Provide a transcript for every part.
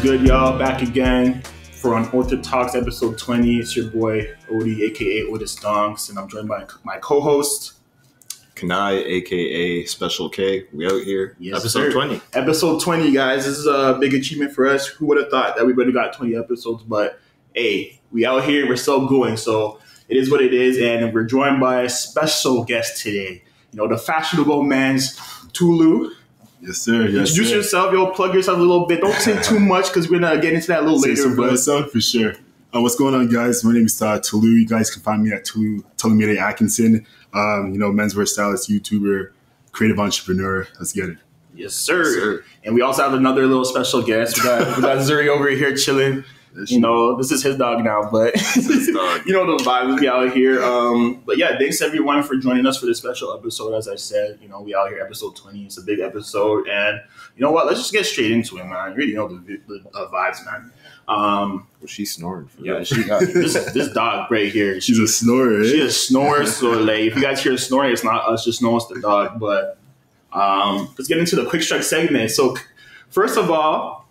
good, y'all? Back again for UNORTHODOX episode 20. It's your boy Odie, aka Otis Donks, and I'm joined by my co-host Kanai, aka Special K. We out here. Yes, episode 20. Episode 20, guys. This is a big achievement for us. Who would have thought that we would have got 20 episodes? But hey, we out here. We're still going. So it is what it is, and we're joined by a special guest today. You know, the fashionable man's Tolu. Yes, sir. Yes, Introduce sir. yourself, yo. Plug yourself a little bit. Don't say too much because we're gonna get into that a little later. But for sure. What's going on, guys? My name is Tolu. You guys can find me at Tolu Atkinson. Menswear stylist, YouTuber, creative entrepreneur. Let's get it. Yes, sir. And we also have another little special guest. We got Zuri over here chilling. You know, this is his dog now, but you know the vibes. We out here. But yeah, thanks everyone for joining us for this special episode. As I said, you know, we out here, episode 20. It's a big episode, and you know what? Let's just get straight into it, man. You already know the vibes, man. Well, she's snoring. Yeah, she got this dog right here. She's a snorer. She's a snorer. So like, if you guys hear snoring, it's not us. Just know it's the dog. But let's get into the quick strike segment. So first of all,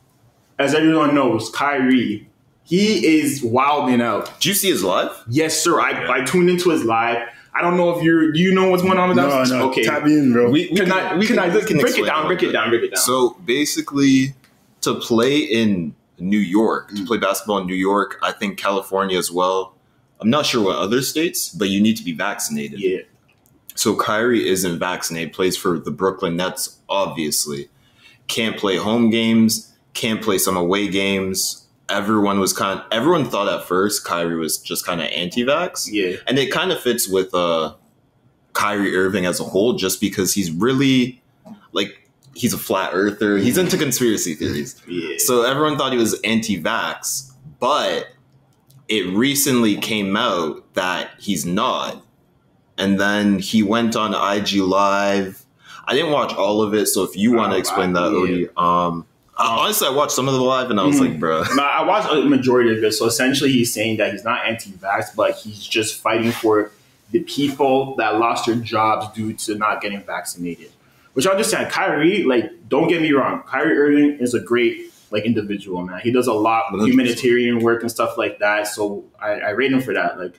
as everyone knows, Kyrie. He is wilding out. Did you see his live? Yes, sir. I tuned into his live. I don't know if do you know what's going on with that? No. Okay. Tap in, bro. We can break it down. So basically, to play in New York, to play basketball in New York, I think California as well. I'm not sure what other states, but you need to be vaccinated. Yeah. So Kyrie isn't vaccinated, plays for the Brooklyn Nets, obviously. Can't play home games, can't play some away games. Everyone thought at first Kyrie was just kind of anti-vax. Yeah. And it kind of fits with Kyrie Irving as a whole, just because he's really, he's a flat earther. He's into conspiracy theories. Yeah. So everyone thought he was anti-vax, but it recently came out that he's not. And then he went on IG Live. I didn't watch all of it, so if you want to explain that, Odie. Honestly, I watched some of the live and I was like, bro. No, I watched a majority of it. So essentially he's saying that he's not anti-vax, but he's just fighting for the people that lost their jobs due to not getting vaccinated. Which I understand. Kyrie, don't get me wrong. Kyrie Irving is a great, individual, man. He does a lot of humanitarian work and stuff like that. So I rate him for that.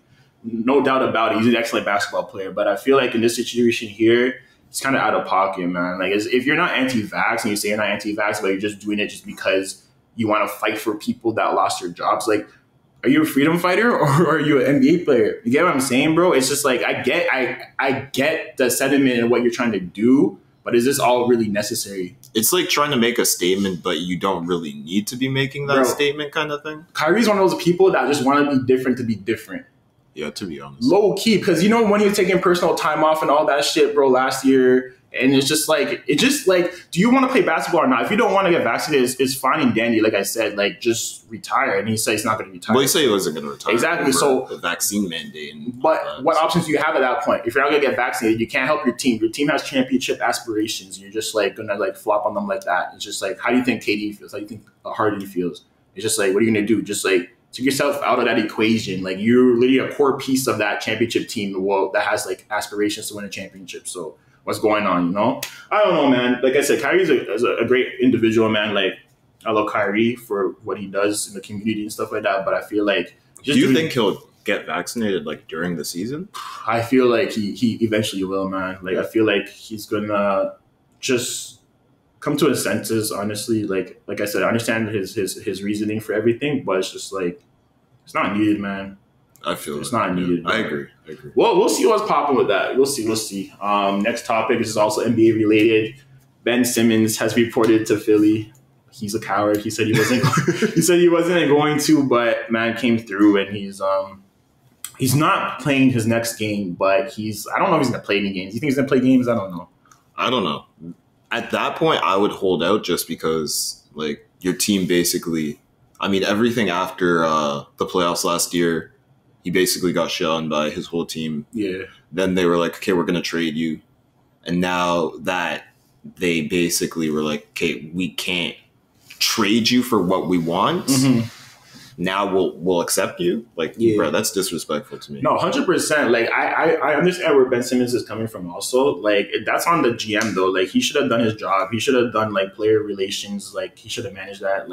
No doubt about it. He's an excellent basketball player. But I feel like in this situation here, it's kind of out of pocket, man. If you're not anti-vax and you say you're not anti-vax, but you're just doing it just because you want to fight for people that lost their jobs, are you a freedom fighter or are you an NBA player? You get what I'm saying, bro? It's just I get the sentiment and what you're trying to do, but is this all really necessary? It's like trying to make a statement, but you don't really need to be making that statement kind of thing. Kyrie's one of those people that just want to be different to be different. Yeah, to be honest. Low key, because when he was taking personal time off and all that shit, bro, last year, and it's just do you want to play basketball or not? If you don't want to get vaccinated, it's fine and dandy. Like I said, just retire. And he said he's not going to retire. Well, he said he wasn't going to retire. Exactly. So the vaccine mandate. But what options do you have at that point? If you're not going to get vaccinated, you can't help your team. Your team has championship aspirations. And you're just going to flop on them like that. It's just how do you think KD feels? How do you think Harden feels? It's just what are you going to do? Just take yourself out of that equation. You're literally a core piece of that championship team that has aspirations to win a championship. So what's going on, you know? I don't know, man. Like I said, Kyrie's a great individual, man. I love Kyrie for what he does in the community and stuff like that. But I feel do you think he'll get vaccinated during the season? I feel he eventually will, man. I feel he's gonna just come to his senses, honestly. Like I said, I understand his reasoning for everything, but it's just it's not needed, man. I feel it's not needed. I agree. Well, we'll see what's popping with that. We'll see. Next topic is also NBA related. Ben Simmons has reported to Philly. He's a coward. He said he wasn't. He said he wasn't going to, but man came through, and he's not playing his next game. But I don't know if he's gonna play any games. You think he's gonna play games? I don't know. At that point, I would hold out just because, your team basically, everything after the playoffs last year, he basically got shit on by his whole team. Yeah. Then they were like, okay, we're going to trade you. And now that they basically were like, okay, we can't trade you for what we want. Mm-hmm. Now we'll accept you. Bro, that's disrespectful to me. No, 100%. I understand where Ben Simmons is coming from also. That's on the GM though. He should have done his job. He should have done player relations. He should have managed that.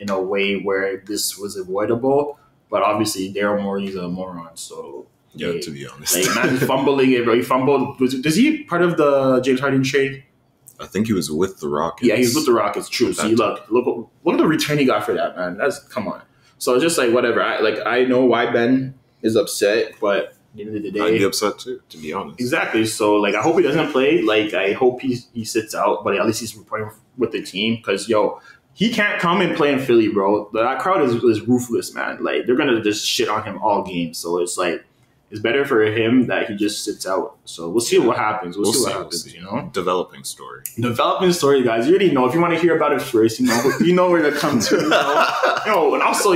in a way where this was avoidable. But obviously, Daryl Morey's a moron, so. Yeah, to be honest. Like, man, fumbling it, bro. He fumbled. Was he part of the James Harden trade? I think he was with the Rockets. Yeah, he was with the Rockets, true. So, look at the return he got for that, man. Come on. So, it's just like, whatever. I know why Ben is upset, but at the end of the day. I'd be upset too, to be honest. Exactly. So, like, I hope he doesn't play. Like, I hope he sits out, but at least he's reporting with the team. Because, he can't come and play in Philly, bro. That crowd is ruthless, man. Like, they're going to just shit on him all game. So, it's like, it's better for him that he just sits out. So we'll see what happens. We'll see what happens, Developing story. Developing story, guys. You already know. If you want to hear about it first, you know where to come to. And also,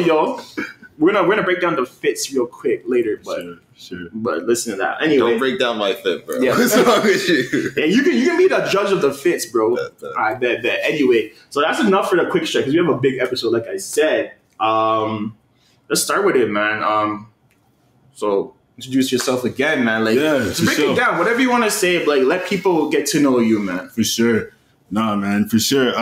we're gonna break down the fits real quick later. But sure. But listen to that. Anyway, don't break down my fit, bro. Yeah, what's wrong with you? Yeah, you can be the judge of the fits, bro. I bet. Anyway, so that's enough for the quick check because we have a big episode, like I said. Let's start with it, man. So. Introduce yourself again, man. Like, just break it down. Whatever you want to say, like, let people get to know you, man. For sure. Nah, man, for sure.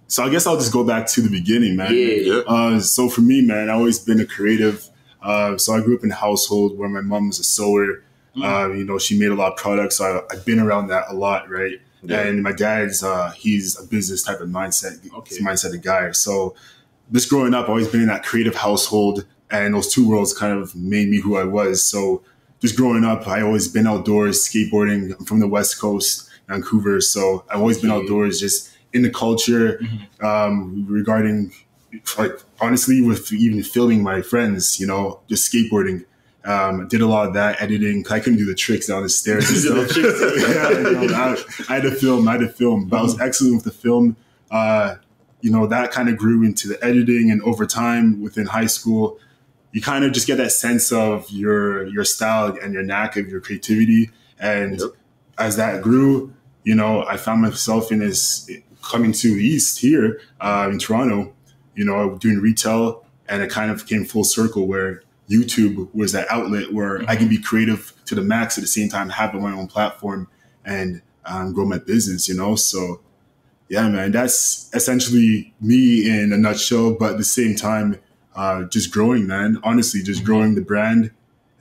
So I guess I'll just go back to the beginning, man. Yeah. So for me, man, I've always been a creative. So I grew up in a household where my mom was a sewer. She made a lot of products. So I've been around that a lot, right? Yeah. And my dad's, he's a business type of mindset, mindset of guy. So just growing up, I've always been in that creative household. And those two worlds kind of made me who I was. So just growing up, I always been outdoors, skateboarding. I'm from the West Coast, Vancouver. So I've always been outdoors, just in the culture, regarding, like, honestly, with even filming my friends, just skateboarding. Did a lot of that, editing. I couldn't do the tricks down the stairs and stuff. I had to film. But I was excellent with the film. That kind of grew into the editing. And over time, within high school, you kind of just get that sense of your style and your knack of your creativity. And as that grew, I found myself coming to the East here in Toronto, doing retail. And it kind of came full circle where YouTube was that outlet where I can be creative to the max at the same time, have my own platform and grow my business, So, yeah, man, that's essentially me in a nutshell. But at the same time, just growing, man. Honestly, just growing the brand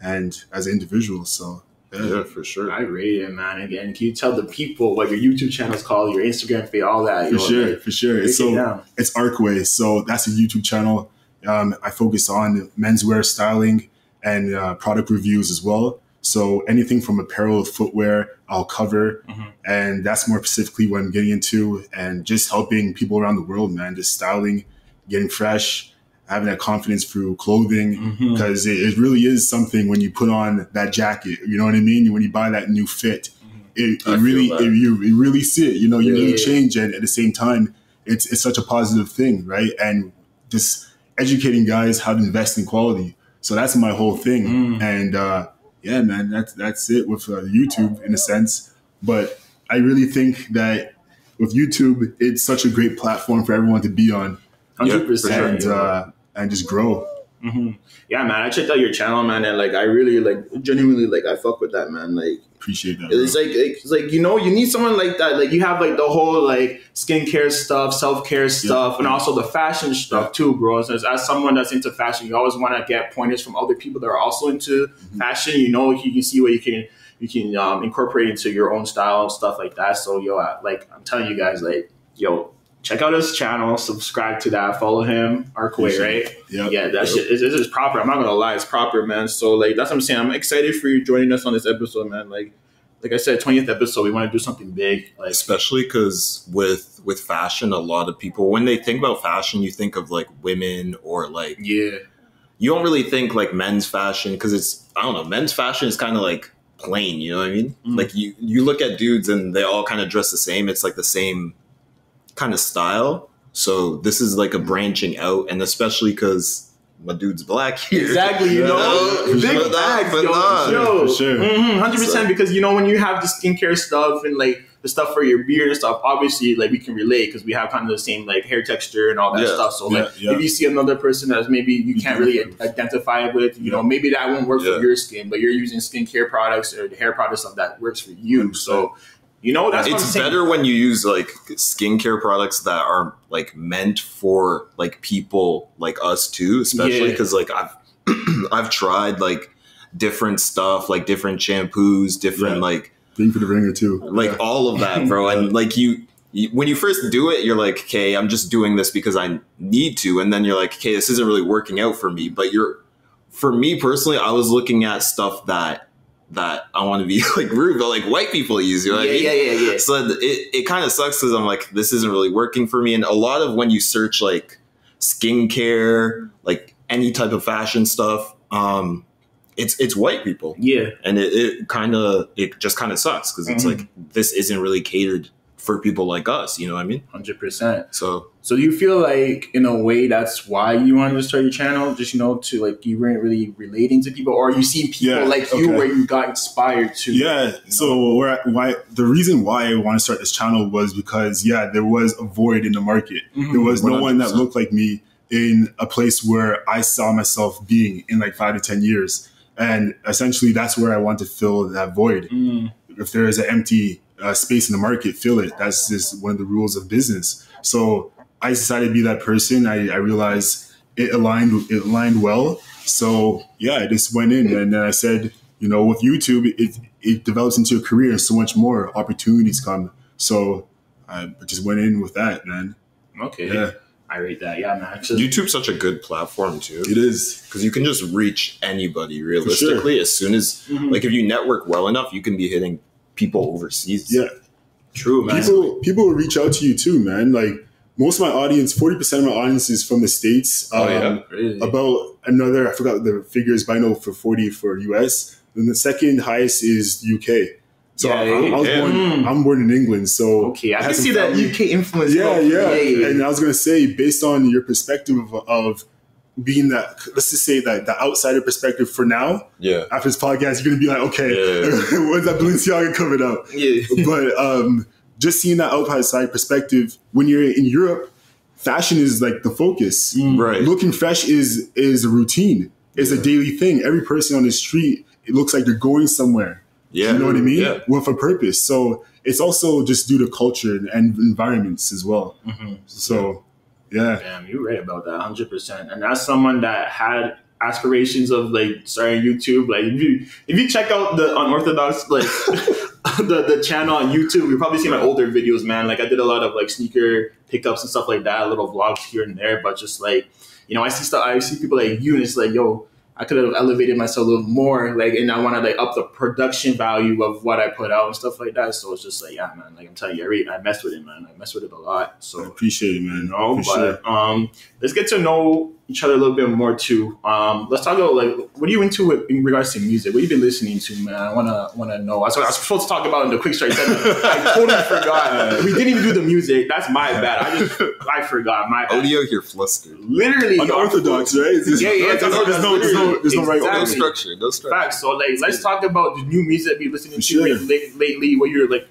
and as an individual. So, yeah, for sure. I rate it, man. Again, can you tell the people what your YouTube channel is called, your Instagram feed, all that? For sure. It's Arccway. So that's a YouTube channel. I focus on menswear styling and product reviews as well. So anything from apparel, footwear, I'll cover. And that's more specifically what I'm getting into and just helping people around the world, man, just styling, getting fresh, having that confidence through clothing. Because it really is something when you put on that jacket, you know what I mean? When you buy that new fit, you really see it, you really change. And at the same time, it's such a positive thing, right? And just educating guys how to invest in quality. So that's my whole thing. And, yeah, man, that's it with YouTube in a sense. But I really think that with YouTube, it's such a great platform for everyone to be on. 100%. And just grow. Yeah, man, I checked out your channel, man, and I really genuinely I fuck with that, man. Appreciate that. It's like you need someone like that. You have the whole skincare stuff, self-care stuff, and also the fashion stuff too, bro. So as someone that's into fashion, you always want to get pointers from other people that are also into fashion. You can see what you can incorporate into your own style and stuff like that. So I'm telling you guys, check out his channel, subscribe to that, follow him, Arccway, right? Yeah, that shit is proper. I'm not gonna lie, it's proper, man. So that's what I'm saying. I'm excited for you joining us on this episode, man. Like I said, 20th episode, we want to do something big. Especially because with fashion, a lot of people, when they think about fashion, you think of women or you don't really think men's fashion because it's, I don't know, men's fashion is kind of plain, you know what I mean? You look at dudes and they all kind of dress the same. It's the same kind of style. So this is a branching out, and especially because my dude's black here. Exactly, big bags, yo. For sure. 100%, because when you have the skincare stuff and the stuff for your beard and stuff, obviously we can relate because we have kind of the same hair texture and all that stuff. So if you see another person that maybe you can't really identify with, maybe that won't work for your skin, but you're using skincare products or hair products stuff that works for you. 100%. So You know, that's what I'm It's saying. better when you use like skincare products that are like meant for like people like us too, especially Yeah. because like I've tried like different stuff, like different shampoos, different Yeah. like Being for the ringer too. like all of that, bro. And like you when you first do it, you're like, okay, I'm just doing this because I need to, and then you're like, okay, this isn't really working out for me. But for me personally, I was looking at stuff that I want to be like rude, but like white people use, you know what I mean? Yeah. So it kind of sucks because I'm like, this isn't really working for me. And a lot of when you search like skincare, like any type of fashion stuff, it's white people. Yeah. And it just kind of sucks because it's like, this isn't really catered for people like us, you know what I mean? 100%. So do you feel like in a way that's why you wanted to start your channel? Just, to like you weren't really relating to people, or you see people like you where you got inspired to? Yeah. So the reason why I want to start this channel was because, there was a void in the market. There was no 100%. One that looked like me in a place where I saw myself being in like 5 to 10 years. And essentially that's where I want to fill that void. If there is an empty space in the market, fill it. That's just one of the rules of business. So I decided to be that person. I realized it aligned well. So I just went in, and then I said, with YouTube, it develops into a career and so much more opportunities come. So I just went in with that, man. Okay. Yeah. I rate that. Yeah, man. YouTube's such a good platform too. It is. Because you can just reach anybody realistically. As soon as, like if you network well enough, you can be hitting people overseas. Yeah. True, man. People will reach out to you too, man. Like most of my audience, 40% of my audience is from the States. Really? About another, I forgot the figures, but I know for 40 for US. And the second highest is UK. So I'm born in England. So okay, I can see that UK influence. Yeah. And I was going to say, based on your perspective of being that, let's just say that the outsider perspective for now, after this podcast, you're going to be like, okay, when's that Balenciaga coming out? Yeah. But just seeing that outside perspective, when you're in Europe, fashion is like the focus. Right. Looking fresh is a routine. It's a daily thing. Every person on the street, it looks like they're going somewhere. Yeah. You know what I mean? Yeah. With a purpose. So it's also just due to culture and environments as well. So, Damn, you're right about that, 100%. And as someone that had aspirations of like starting YouTube, like if you check out the Unorthodox, like the channel on YouTube, you'll probably see my older videos, man. Like I did a lot of like sneaker pickups and stuff like that, little vlogs here and there. But just like, I see people like you, and it's like, yo, I could have elevated myself a little more, like, and I want to like up the production value of what I put out and stuff like that. So it's just like, yeah, man, like I'm telling you, I mess with it, man. I mess with it a lot. So I appreciate it, man. Let's get to know each other a little bit more too. Let's talk about like, what are you into in regards to music? What have you been listening to, man? I wanna know. I was supposed to talk about in the quick strike. I totally forgot. We didn't even do the music. That's my bad. I forgot. My bad. Audio here flustered. Literally Unorthodox, right? There's no right. No structure. Facts. So like, let's talk about the new music you've been listening to lately. What you're like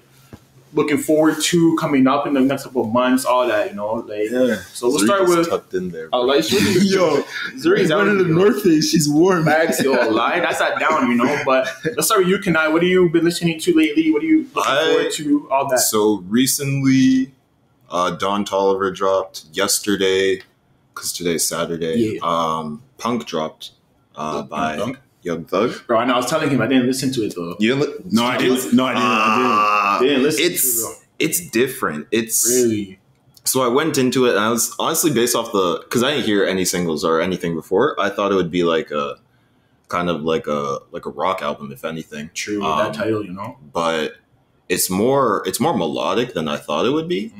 looking forward to coming up in the next couple of months, all that, So we'll start with tucked in there. Yo, Zuri's running the North Face. She's warm. Facts, lie. That's not down, But let's start with you, Kanai. What have you been listening to lately? What are you looking forward to? All that. So recently, Don Toliver dropped yesterday, because today's Saturday. Yeah. Punk dropped by Young Thug. Bro, I know. I was telling him I didn't listen to it though. You didn't No, I didn't. I didn't listen to it. It's different. It's really. So I went into it, and I was honestly based off because I didn't hear any singles or anything before. I thought it would be like a kind of like a rock album, if anything. True, that title, But it's more melodic than I thought it would be.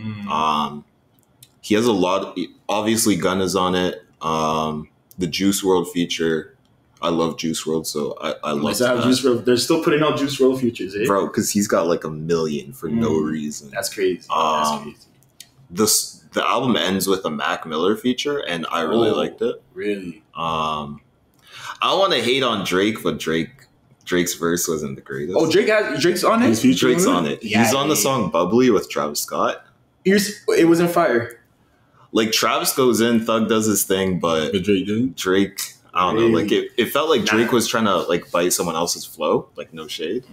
He has a lot. Obviously, Gunna's on it. The Juice WRLD feature. I love Juice WRLD, so I love that. Juice WRLD. They're still putting out Juice WRLD features, eh? Bro, because he's got like 1 million for no reason. That's crazy. That's crazy. The album ends with a Mac Miller feature, and I really liked it. Really? I don't want to hate on Drake, but Drake's verse wasn't the greatest. Oh, Drake's on it? Drake's on it. Yeah, he's on the song Bubbly with Travis Scott. It was in fire. Like, Travis goes in, Thug does his thing, but Drake didn't? Drake, I don't know. Like, it felt like Drake was trying to, like, bite someone else's flow. Like, no shade.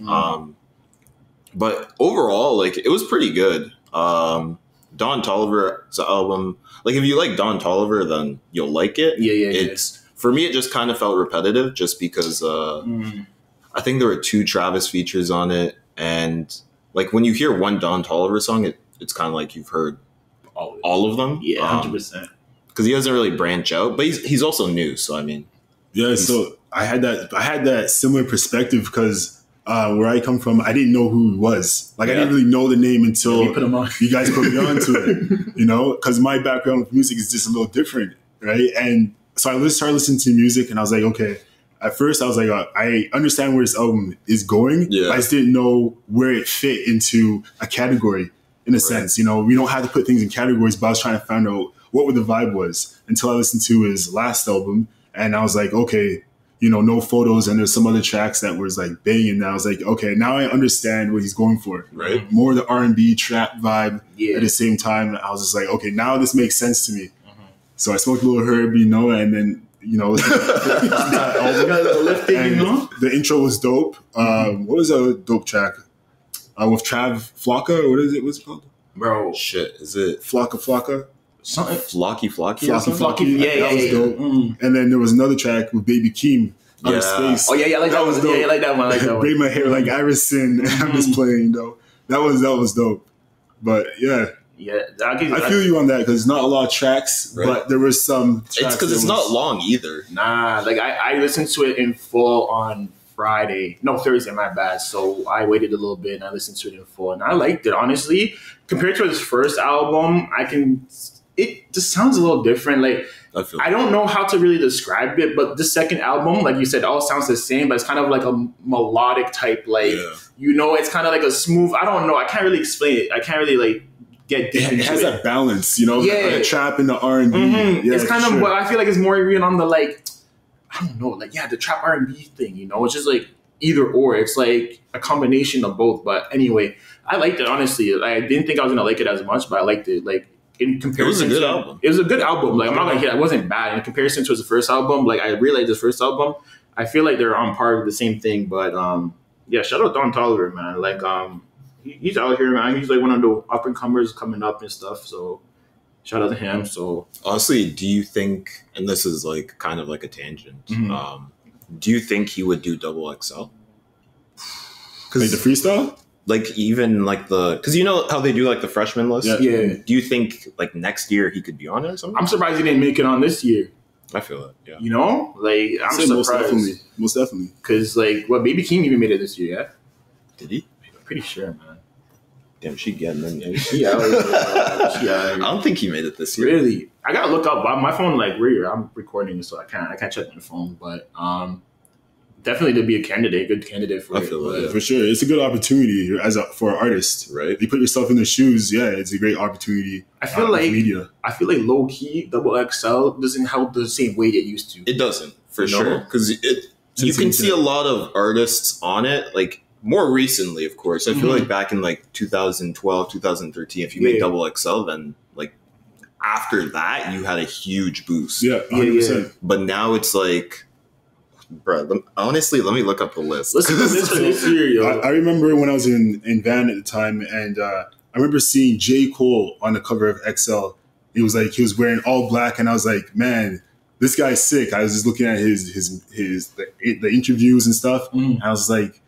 But overall, like, it was pretty good. Don Toliver's album, like, if you like Don Toliver, then you'll like it. It's for me, it just kind of felt repetitive, just because I think there were 2 Travis features on it, and like when you hear one Don Toliver song, it's kind of like you've heard all of them. Yeah, 100%. Because he doesn't really branch out, but he's also new. So I mean, yeah. So I had that similar perspective because where I come from, I didn't know who he was. Like I didn't really know the name until you guys put me onto it. You know, because my background with music is just a little different, right? And so I started listening to music, and I was like, okay. At first, I was like, I understand where this album is going. Yeah. I just didn't know where it fit into a category, in a sense. You know, we don't have to put things in categories, but I was trying to find out what the vibe was until I listened to his last album. And I was like, okay, you know, no photos. And there's some other tracks that was like banging. And I was like, okay, now I understand what he's going for. Right. More the R&B trap vibe at the same time. I was just like, okay, now this makes sense to me. So I smoked a little herb, you know, and then, you know, the intro was dope. What was a dope track? With Trav Flocka, or what's it called? Bro, shit, is it Flocka? Something Flocky. Yeah, that was dope. And then there was another track with Baby Keem, Outer Space. Oh yeah, I like that one. Dope. Yeah, I like that one. I like that one. Braid my hair like Iverson. I'm just playing, though. That was dope. But yeah. Yeah, I feel you on that because not a lot of tracks, but there was some tracks. It's because it's not long either. Nah, like I listened to it in full on Thursday, my bad. So I waited a little bit and I listened to it in full and I liked it, honestly. Compared to his first album, it just sounds a little different. Like, I don't know how to really describe it, but the second album, like you said, all sounds the same, but it's kind of like a melodic type, like, you know, it's kind of like a smooth, I don't know, I can't really explain it. I can't really, like, get deep into it. It has that balance, you know, the trap and the R&B. Yeah, it's kind of, I feel like it's more even on the, like, I don't know, like, the trap R&B thing, you know, it's just like either or. It's like a combination of both. But anyway, I liked it, honestly. I didn't think I was going to like it as much, but I liked it. Like, in comparison, it was a good album. It was a good album. Like, I'm not going to hit it. It wasn't bad. In comparison to his first album, like, I really liked his first album. I feel like they're on par with the same thing. But, yeah, shout out Don Toliver, man. Like, he's out here, man. He's like one of the up-and-comers coming up and stuff. So, shout out to him. So, honestly, do you think, and this is like kind of like a tangent, do you think he would do XXL? Like the freestyle? Like even like because you know how they do like the freshman list? Yeah. Do you think like next year he could be on it or something? I'm surprised he didn't make it on this year. I feel it, yeah. You know? Like, I'm surprised. Most definitely. Because, like, Baby Keem even made it this year, yeah? Did he? I'm pretty sure, man. Damn, she getting them. Yeah, I don't think he made it this year. Really? I gotta look up. My phone, like, I'm recording, so I can't check my phone. But definitely to be a good candidate for I feel it. For sure. It's a good opportunity for an artist, right? You put yourself in their shoes, it's a great opportunity. I feel like low key XXL doesn't help the same weight it used to. It doesn't, for sure. Because you can see a lot of artists on it, like, more recently, of course. I feel like back in like 2012, 2013, if you made XXL, then like after that, you had a huge boost. Yeah, 100%. But now it's like, bro, honestly, let me look up the list. Listen to this for this year, yo. I remember when I was in Van at the time, and I remember seeing J. Cole on the cover of XL. He was wearing all black, and I was like, man, this guy's sick. I was just looking at the interviews and stuff, and I was like,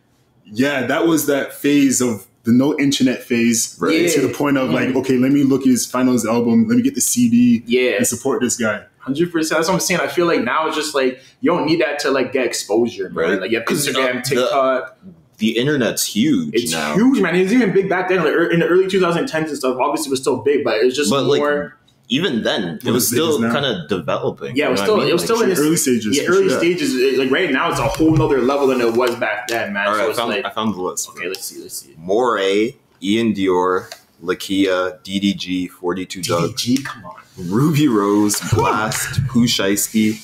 yeah, that was that phase of the no internet phase, right? To the point of like, okay, let me look at his finals album, let me get the CD, and support this guy. 100%. That's what I'm saying. I feel like now it's just like you don't need that to like get exposure, bro. Right? Like you have Instagram, TikTok. The internet's huge. It's now. Huge, man. It was even big back then, like in the early 2010s and stuff. Obviously, it was still big, but it was just more. Like, even then, it was still kind of developing. Yeah, it was still in its early stages. Yeah, early stages. Like right now, it's a whole nother level than it was back then, man. All right, so I found the list. Okay, let's see. Moray, Ian Dior, Lakia, DDG, 42 Doug. DDG, come on. Ruby Rose, Blast, Pooh Shiesty,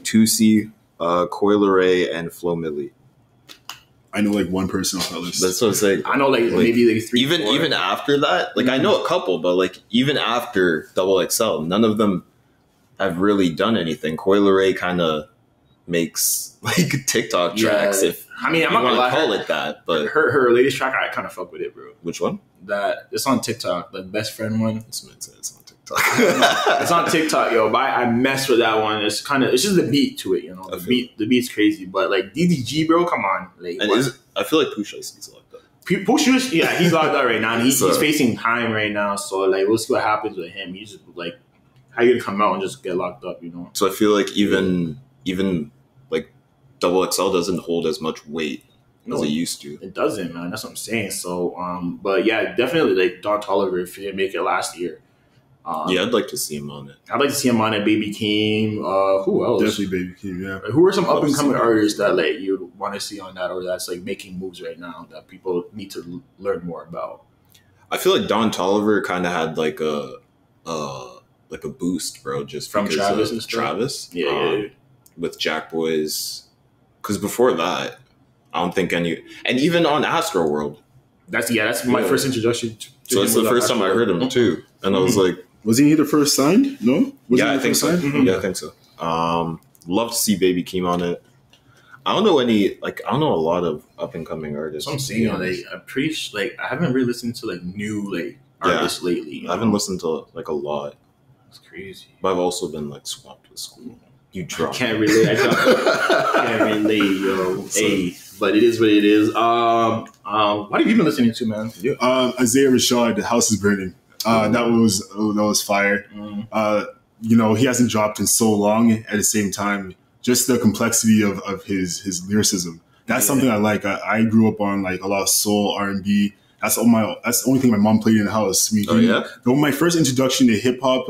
Tusi, Coileray, and Flo Milli. I know like one person off that list. That's what I'm saying. I know like maybe like 3. Even after that, like I know a couple, but like even after XXL, none of them have really done anything. Coileray kind of makes like TikTok tracks, if I mean, I'm not gonna call it that, but her latest track, I kind of fuck with it, bro. Which one? That it's on TikTok, the best friend one. It's on TikTok. It's on TikTok, yo. But I mess with that one. It's just the beat to it, you know. The beat's crazy, but like DDG, bro, come on. Like, and I feel like Pusha is locked up. Pusha, yeah, he's locked up right now. And he's facing time right now, so like we'll see what happens with him. He's just like, how you gonna come out and just get locked up, you know? So I feel like even like Double XL doesn't hold as much weight as it used to. It doesn't, man. That's what I'm saying. So, but yeah, definitely like Don Toliver if he didn't make it last year. Yeah, I'd like to see him on it. I'd like to see him on it. Baby Keem. Who else? Definitely Baby Keem. Yeah. Like, who are some up and coming artists that like you'd want to see on that, or that's like making moves right now that people need to learn more about? I feel like Don Toliver kind of had like a boost, bro, just from Travis and stuff. Travis, yeah, with Jack Boys. Because before that, I don't think any, and even on Astroworld. That's my first introduction to so it's the first time I heard him too, and I was like, was he either first signed? No, I think so. Mm-hmm. Yeah, I think so. Love to see Baby Keem on it. I don't know a lot of up and coming artists. So I'm saying, like, I'm pretty I haven't really listened to like new artists lately. I haven't listened to like a lot. It's crazy. But I've also been like swamped with school. You drunk. Can't relate. Can't relate, yo. Hey, but it is what it is. What have you been listening to, man? Isaiah Rashad, The House is Burning. That was fire. You know, he hasn't dropped in so long. At the same time, just the complexity of his lyricism. That's something I like. I grew up on like a lot of soul, R&B. That's the only thing my mom played in the house. My first introduction to hip hop.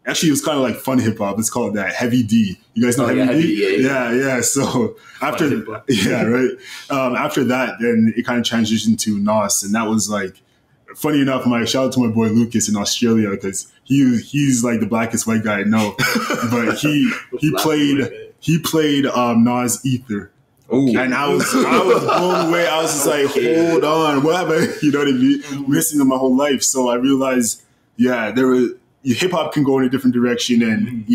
Actually, it was kind of like fun hip hop. Let's call it that. Heavy D. You guys know Heavy D? Yeah. So after after that, then it kind of transitioned to Nas, and that was like, funny enough, shout out to my boy Lucas in Australia, because he's like the blackest white guy I know, but he played Nas Ether. Ooh. And I was blown away. I was just like, hold on, what happened? You know what I mean? Listening to my whole life, so I realized, hip hop can go in a different direction, and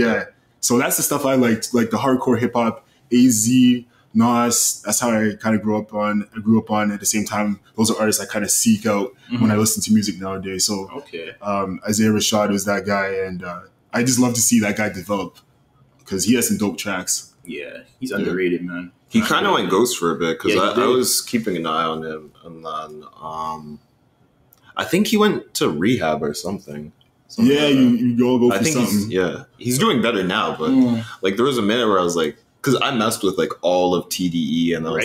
so that's the stuff I liked, like the hardcore hip hop, AZ, Nas. That's how I kind of grew up on. At the same time, those are artists I kind of seek out when I listen to music nowadays. So Isaiah Rashad was that guy, and I just love to see that guy develop, because he has some dope tracks. Yeah, he's underrated, man. He kind of went ghost for a bit, because I was keeping an eye on him, and then I think he went to rehab or something. You go for something. He's doing better now, but like there was a minute where I was like, because I messed with like all of TDE, and I was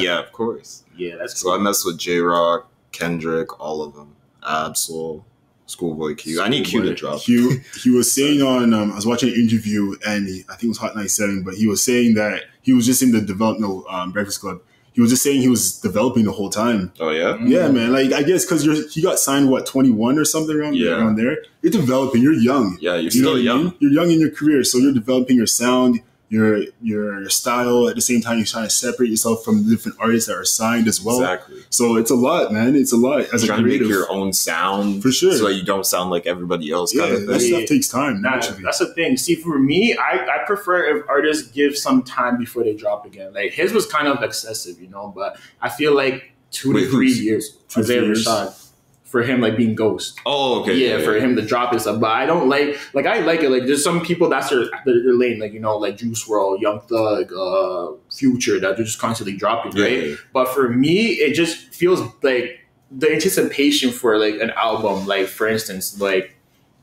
yeah, of course. Yeah, that's so cool. I messed with J-Rock, Kendrick, all of them, Absol, Schoolboy Q. I need Q to drop. He was saying on, I was watching an interview, and I think it was Hot 97, but he was saying that he was just in the development Breakfast Club. He was just saying he was developing the whole time. Oh, yeah? Yeah, man. Like, I guess because he got signed, 21 or something around there? You're developing. You're young. Yeah, you're still young. You're young in your career, so you're developing your sound, your style. At the same time, you're trying to separate yourself from the different artists that are signed as well. Exactly. So it's a lot, man. It's a lot. As trying to make your own sound. For sure. So that you don't sound like everybody else. Yeah, that stuff takes time, naturally. That's the thing. See, for me, I prefer if artists give some time before they drop again. Like, his was kind of excessive, you know, but I feel like 2 to 3 years. Isaiah Rashad. For him, like, being ghost. Oh, okay. Yeah, for him to drop and stuff. But I don't like I like it. Like, there's some people that's their lane, like, you know, like Juice WRLD, Young Thug, Future, that they're just constantly dropping, right? Yeah. But for me, it just feels like the anticipation for, like, an album, like, for instance, like,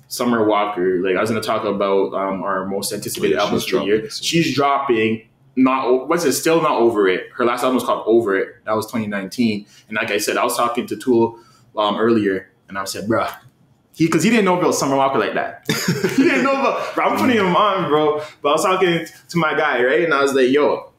Summer Walker. Like, I was going to talk about our most anticipated albums for the year. She's dropping. Still Not Over It. Her last album was called Over It. That was 2019. And like I said, I was talking to Tolu earlier, and I said, bruh, because he didn't know about Summer Walker like that. He didn't know about, bro, I'm putting him on, bro. But I was talking to my guy, right? And I was like, yo,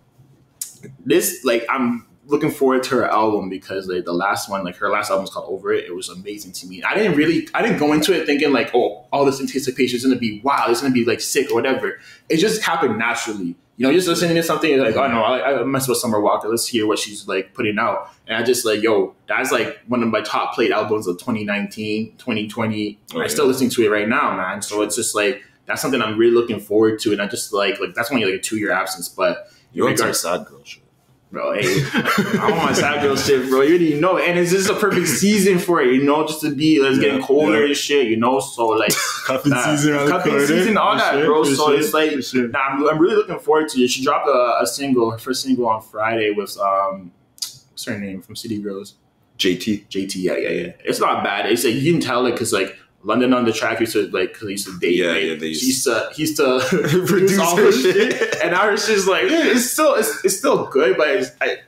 this, like, I'm looking forward to her album, because like the last one, like her last album was called Over It. It was amazing to me. I didn't go into it thinking like, oh, all this anticipation is going to be wow, it's going to be like sick or whatever. It just happened naturally. You know, just listening to something like, oh no, I mess with Summer Walker. Let's hear what she's like putting out. And I just like, yo, that's like one of my top played albums of 2019, 2020. Oh, I still listen to it right now, man. So it's just like, that's something I'm really looking forward to. And I just like that's only like a 2-year absence, but You want some sad girl shit. Bro, hey, I want my sad girl shit, bro. You already know. And it's just a perfect season for it, just to be, it's getting colder and shit, so like. Cuffing season, cuffing season, all that, bro. So it's like, I'm really looking forward to it. She dropped her first single on Friday with, what's her name from City Girls? JT, yeah. It's not bad. It's like, you can tell it because like, London on the track used to like, because he used to date. Yeah, right? yeah. He used to produce all her shit, and now it's just like it's still good, but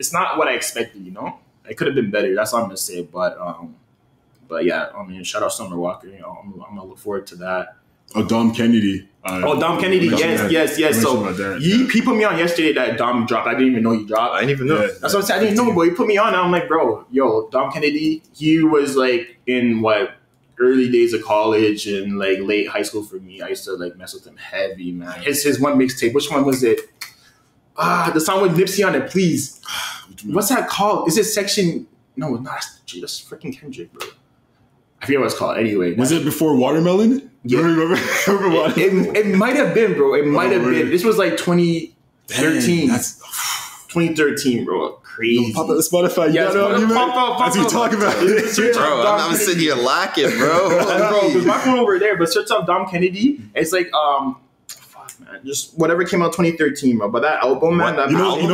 it's not what I expected. It could have been better. That's all I'm gonna say. But yeah, I mean, shout out Summer Walker. I'm gonna look forward to that. Oh, Dom Kennedy. Dom Kennedy. Yes. So he put me on yesterday that Dom dropped. I didn't even know he dropped. I didn't even know. Yeah. That's what I'm saying. I didn't know, but he put me on. And I'm like, bro, Dom Kennedy. He was like in early days of college and like late high school for me. I used to like mess with him heavy, man. His one mixtape. Which one was it? The song with Nipsey on it. Please. What's that called? Is it Section? No, not. That's freaking Kendrick, bro. I forget what it's called. Anyway, was it before Watermelon? Yeah. Remember Watermelon? It might have been, bro. It might have been. This was like 2013. That's 2013, bro. Crazy. Pop up the Spotify. Yes, pop As we talk about it. Bro, I'm sitting here lacking, bro. Because my phone over there, but search up Dom Kennedy. It's like, man, just whatever came out 2013, bro. But that album, man,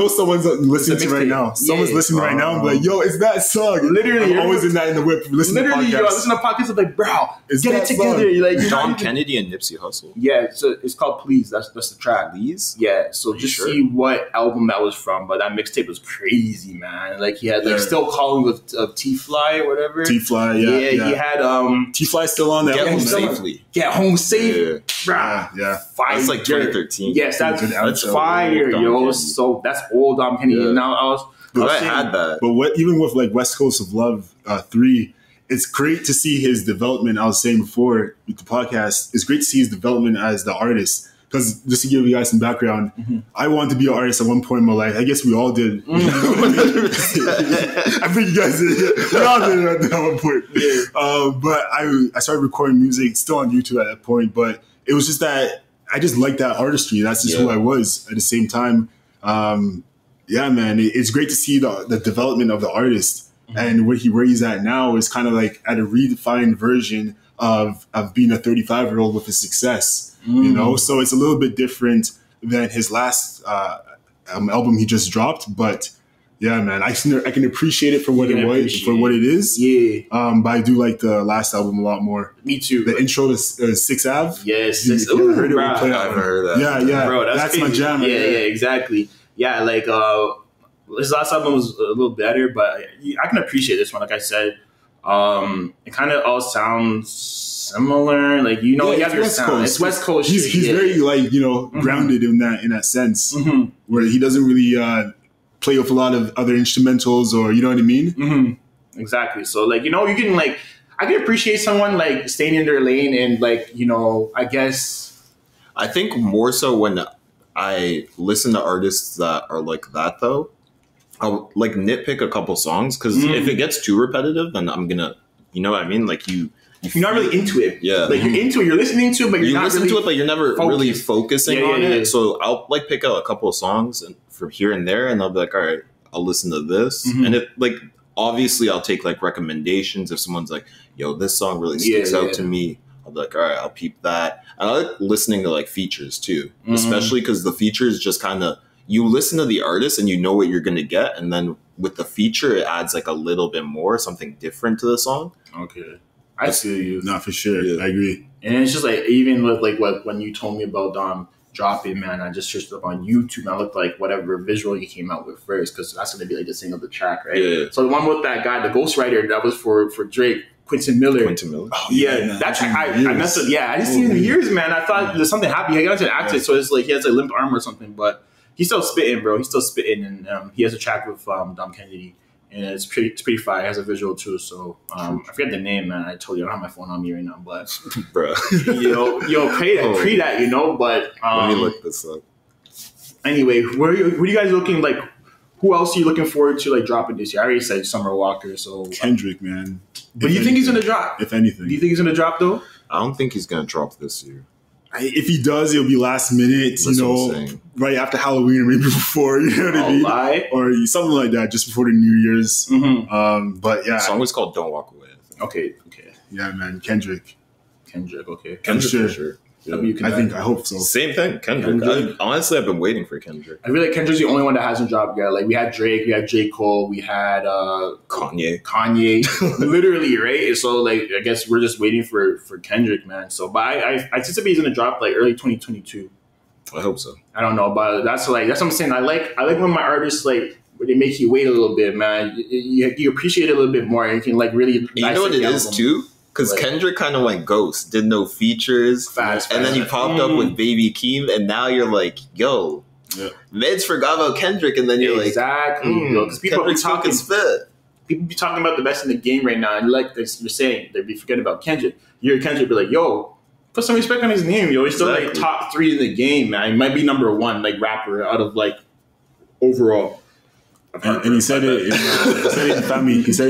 someone's listening to right now. Someone's listening right now. I'm like, yo, it's that song. Literally, I'm always in that in the whip. Listen to podcasts. Listen to podcasts. I'm like, bro, get it together. Like, Dom Kennedy and Nipsey Hussle. Yeah, so it's called Please. That's the track. Please. Yeah. So just see what album that was from. But that mixtape was crazy, man. Like he had Still Calling with T-Fly or whatever. T-Fly. Yeah. He had T-Fly still on that. Get Home Safely. Get Home Safe. Yeah. Fire. That's like 2013. Yes, that's fire, yo. So that's old Dom Kennedy. Yeah. Now I had that. But even with like West Coast of Love 3, it's great to see his development. I was saying before with the podcast, it's great to see his development as the artist. Because just to give you guys some background, I wanted to be an artist at one point in my life. I guess we all did. I think you guys did. We all did at one point. Yeah. But I started recording music, still on YouTube at that point. But it was just that I just liked that artistry. That's just who I was at the same time. Yeah, man, it's great to see the development of the artist. And where he's at now is kind of like at a redefined version of being a 35-year-old with his success. So it's a little bit different than his last album he just dropped. But yeah, man, I can appreciate it for what it is. Yeah. But I do like the last album a lot more. Me too. The intro to 6 Ave. Yes. I've heard that. Yeah. Bro, that's my jam. Yeah, exactly. Yeah, like his last album was a little better, but I can appreciate this one. Like I said, it kind of all sounds similar. Like you have your sound. Coast. It's West Coast. He's very like grounded in that sense, where he doesn't really play with a lot of other instrumentals, or you know what I mean. Exactly. So like you can like I can appreciate someone like staying in their lane and like I guess I think more so when I listen to artists that are like that though. I'll like nitpick a couple songs because if it gets too repetitive, then I'm gonna, you know what I mean? Like you're not really into it. Yeah, like you're into it. You're listening to it, but you're not listen really to it, but you're never really focusing on it. Yeah. So I'll like pick out a couple of songs from here and there, and I'll be like, all right, I'll listen to this. And if like obviously I'll take like recommendations if someone's like, yo, this song really sticks out to me. I'll be like, all right, I'll peep that. And I like listening to like features too, especially because the features just kind of. You listen to the artist and you know what you're going to get. And then with the feature, it adds like a little bit more, something different to the song. Okay. I feel you. Not for sure. Yeah. I agree. And it's just like, even with like when you told me about Dom dropping, man, I just searched up on YouTube and I looked like whatever visual he came out with first, because that's going to be like the single of the track, right? Yeah. So the one with that guy, the ghostwriter, that was for Drake. Quentin Miller. Oh, yeah, that track. I messed up. Yeah, I didn't see him in years, man. I thought there's something happening. He got into an accident, so it's like he has a limp arm or something, but he's still spitting, bro. He's still spitting, and he has a track with Dom Kennedy, and it's pretty fire. It has a visual too. So I forget the name, man. I told you I don't have my phone on me right now, but bro, pray that, But let me look this up. Anyway, where are you guys looking like? Who else are you looking forward to like dropping this year? I already said Summer Walker, so Kendrick, man. But do you think he's gonna drop? If anything, do you think he's gonna drop though? I don't think he's gonna drop this year. If he does, it'll be last minute, That's what I'm saying. right after Halloween or maybe before, you know what I mean? Lie. Or something like that, just before the New Year's. But yeah. The song was called "Don't Walk Away." I think. Okay. Yeah, man. Kendrick. Okay. Kendrick sure. for sure. Yeah. I hope so. Same thing, Kendrick. Honestly, I've been waiting for Kendrick. I feel like Kendrick's the only one that hasn't dropped yet. Like we had Drake, we had J. Cole, we had Kanye. Literally, right? So like I guess we're just waiting for Kendrick, man. So but I anticipate he's gonna drop like early 2022. I hope so. I don't know, but that's what I'm saying. I like when my artists like they make you wait a little bit, man. You appreciate it a little bit more, and you can like really. You know what it is too? Because Kendrick kind of went ghost, did no features, and then he popped up with Baby Keem, and now you're like, yo, Meds forgot about Kendrick, and then you're exactly, because people Kendrick's be talking spit. People be talking about the best in the game right now, and like you're saying, they be forgetting about Kendrick. You hear Kendrick be like, yo, put some respect on his name, yo. He's still like top 3 in the game, man. He might be number 1 like rapper out of like overall. And he said it. He said it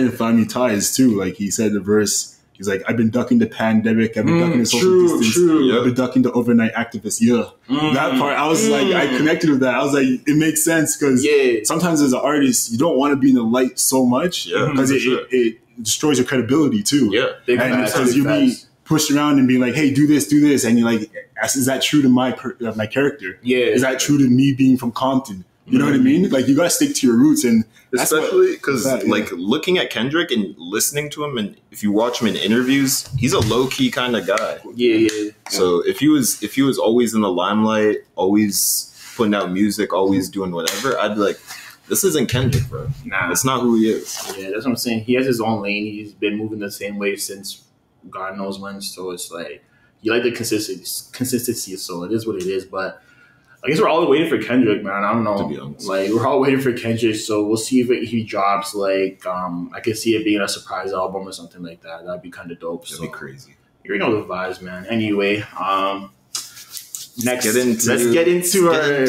in Family Ties too. Like he said the verse. He's like, I've been ducking the pandemic. I've been ducking the social distance. I've been ducking the overnight activists. That part, I was like, I connected with that. I was like, it makes sense because sometimes as an artist, you don't want to be in the light so much because it destroys your credibility too. And because you be pushed around and being like, hey, do this, and you're like, is that true to my character? Is that true to me being from Compton? You know what I mean? Like, you got to stick to your roots. And especially because, like, looking at Kendrick and listening to him, and if you watch him in interviews, he's a low-key kind of guy. So if he was always in the limelight, always putting out music, always doing whatever, I'd be like, this isn't Kendrick, bro. Nah. That's not who he is. Yeah, that's what I'm saying. He has his own lane. He's been moving the same way since God knows when. So it's like, you like the consistency, so it is what it is. But I guess we're all waiting for Kendrick, man. I don't know. To be honest. Like, we're all waiting for Kendrick, so we'll see if he drops, like, I could see it being a surprise album or something like that. That'd be kind of dope. That'd be crazy. You already know the vibes, man. Anyway, next, let's get into the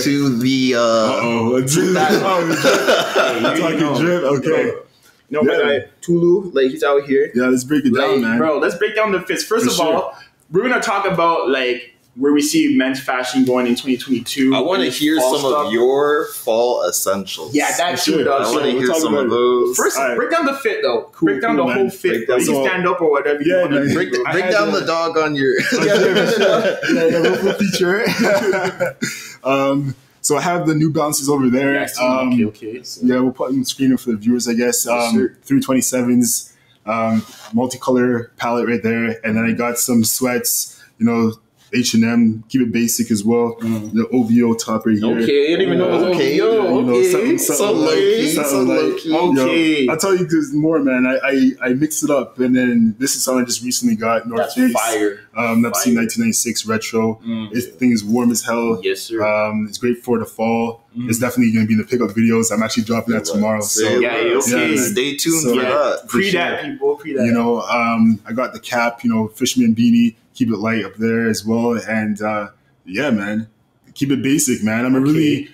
drip. Okay. You know, my guy Tolu, like, he's out here. Yeah, let's break it down, man. Bro, let's break down the fits. First of all, we're gonna talk about like where we see men's fashion going in 2022. I want to hear some of your fall essentials. Yeah, that's true. I want to hear some of those. First, break down the fit, though. Break down the whole fit. You can stand up or whatever. Yeah, break down the dog on your. feature. So I have the New Balances over there. Okay. Yeah, we'll put them on the screen for the viewers, I guess. 327s, multicolor palette right there, and then I got some sweats. You know, H&M, keep it basic as well. The OVO top right here. Okay, I didn't even know it was OVO. Okay, so low-key. Okay. I'll tell you because more, man. I mixed it up, and then this is something I just recently got. North Face. Fire. That's the 1996 retro. This thing is warm as hell. Yes, sir. It's great for the fall. It's definitely going to be in the pickup videos. I'm actually dropping that tomorrow. So stay tuned for that. Pre that, people. You know, I got the cap. You know, fisherman beanie. Keep it light up there as well, and yeah, man, keep it basic, man. I'm a really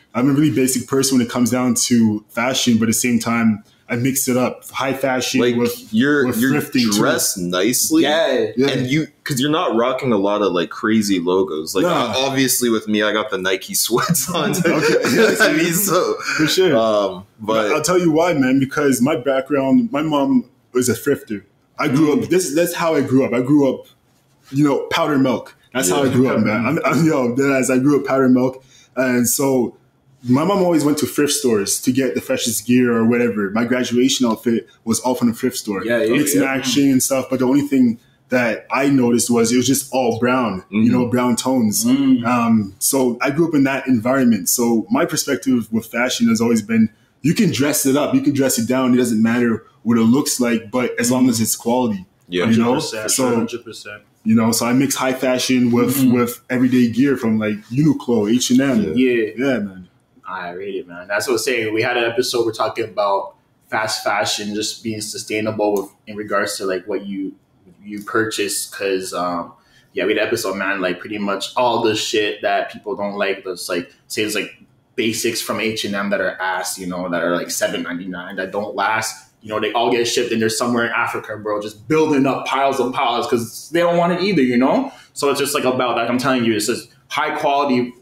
basic person when it comes down to fashion, but at the same time, I mix it up, high fashion like with you're thrifting dressed nicely, and because you're not rocking a lot of like crazy logos. Like obviously with me, I got the Nike sweats on. I mean, so for sure. But I'll tell you why, man. Because my background, my mom was a thrifter. I grew up. That's how I grew up. I grew up. You know, powder milk. That's how I grew up, man. I grew up powder milk. And so my mom always went to thrift stores to get the freshest gear or whatever. My graduation outfit was all from the thrift store. Mix and matching and stuff. But the only thing that I noticed was it was just all brown, you know, brown tones. So I grew up in that environment. So my perspective with fashion has always been, you can dress it up, you can dress it down. It doesn't matter what it looks like, but as long as it's quality. Yeah, you know? 100%, so 100%. You know, so I mix high fashion with everyday gear from like Uniqlo, H&M. Yeah, man. I rate it, man. That's what I'm saying. We had an episode we're talking about fast fashion just being sustainable in regards to like what you purchase. Because we had an episode, man. Like pretty much all the shit that people don't like. That's like say it's like basics from H&M that are ass, you know, that are like $7.99 that don't last. you know, they all get shipped and they're somewhere in Africa, bro, just building up piles and piles because they don't want it either, you know? So it's just like about, like I'm telling you, it's just high quality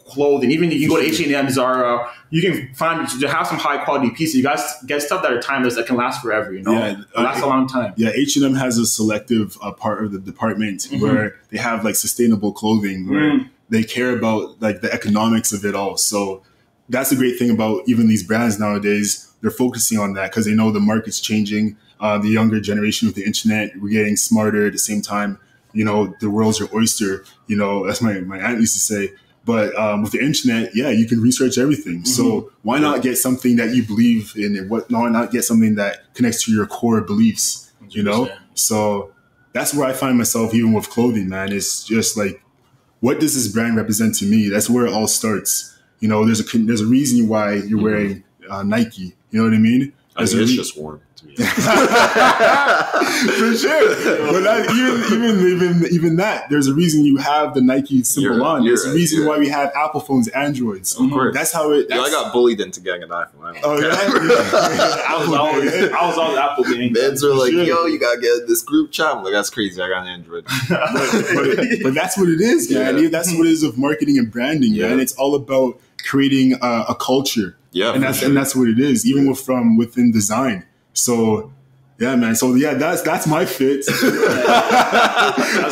clothing. Even if you go to H&M, Zara, you can find, to have some high quality pieces. You guys get stuff that are timeless that can last forever, you know? Yeah, last a long time. Yeah, H&M has a selective part of the department where they have like sustainable clothing where they care about like the economics of it all. So that's the great thing about even these brands nowadays. They're focusing on that because they know the market's changing. The younger generation with the internet, we're getting smarter at the same time. You know, the world's your oyster. You know, that's my aunt used to say. But with the internet, yeah, you can research everything. So why not get something that you believe in, and why not get something that connects to your core beliefs? You know, 100%. So that's where I find myself even with clothing, man. It's just like, what does this brand represent to me? That's where it all starts. You know, there's a reason why you're wearing Nike. You know what I mean? It's just warm. For sure. But even that, there's a reason you have the Nike symbol on. There's a reason why we have Apple phones, Androids. Of course. That's how it. I got bullied into getting an iPhone. Oh yeah. I was always Apple gang. Fans are like, yo, you gotta get this group chat. I'm like, that's crazy. I got an Android. but that's what it is, man. Yeah. That's what it is of marketing and branding, man. It's all about creating a culture. Yeah, and that's what it is, even from within design. So, yeah, man. So, yeah, that's my fit. That's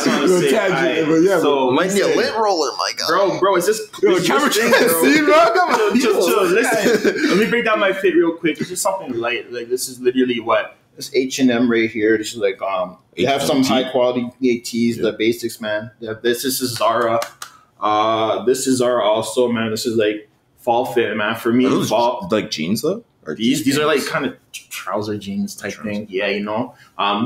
what I'm saying. So, might need a lint roller, my God. Bro, it's just camera thing, bro. Chill. Listen, let me break down my fit real quick. It's just something light. Like, this is literally what? This H&M right here. This is like, they have some high quality tees, the basics, man. This is Zara. This is Zara also, man. This is like fall fit, man. For me, fall. Like jeans, though? These are like kind of trouser jeans type thing. Yeah, you know.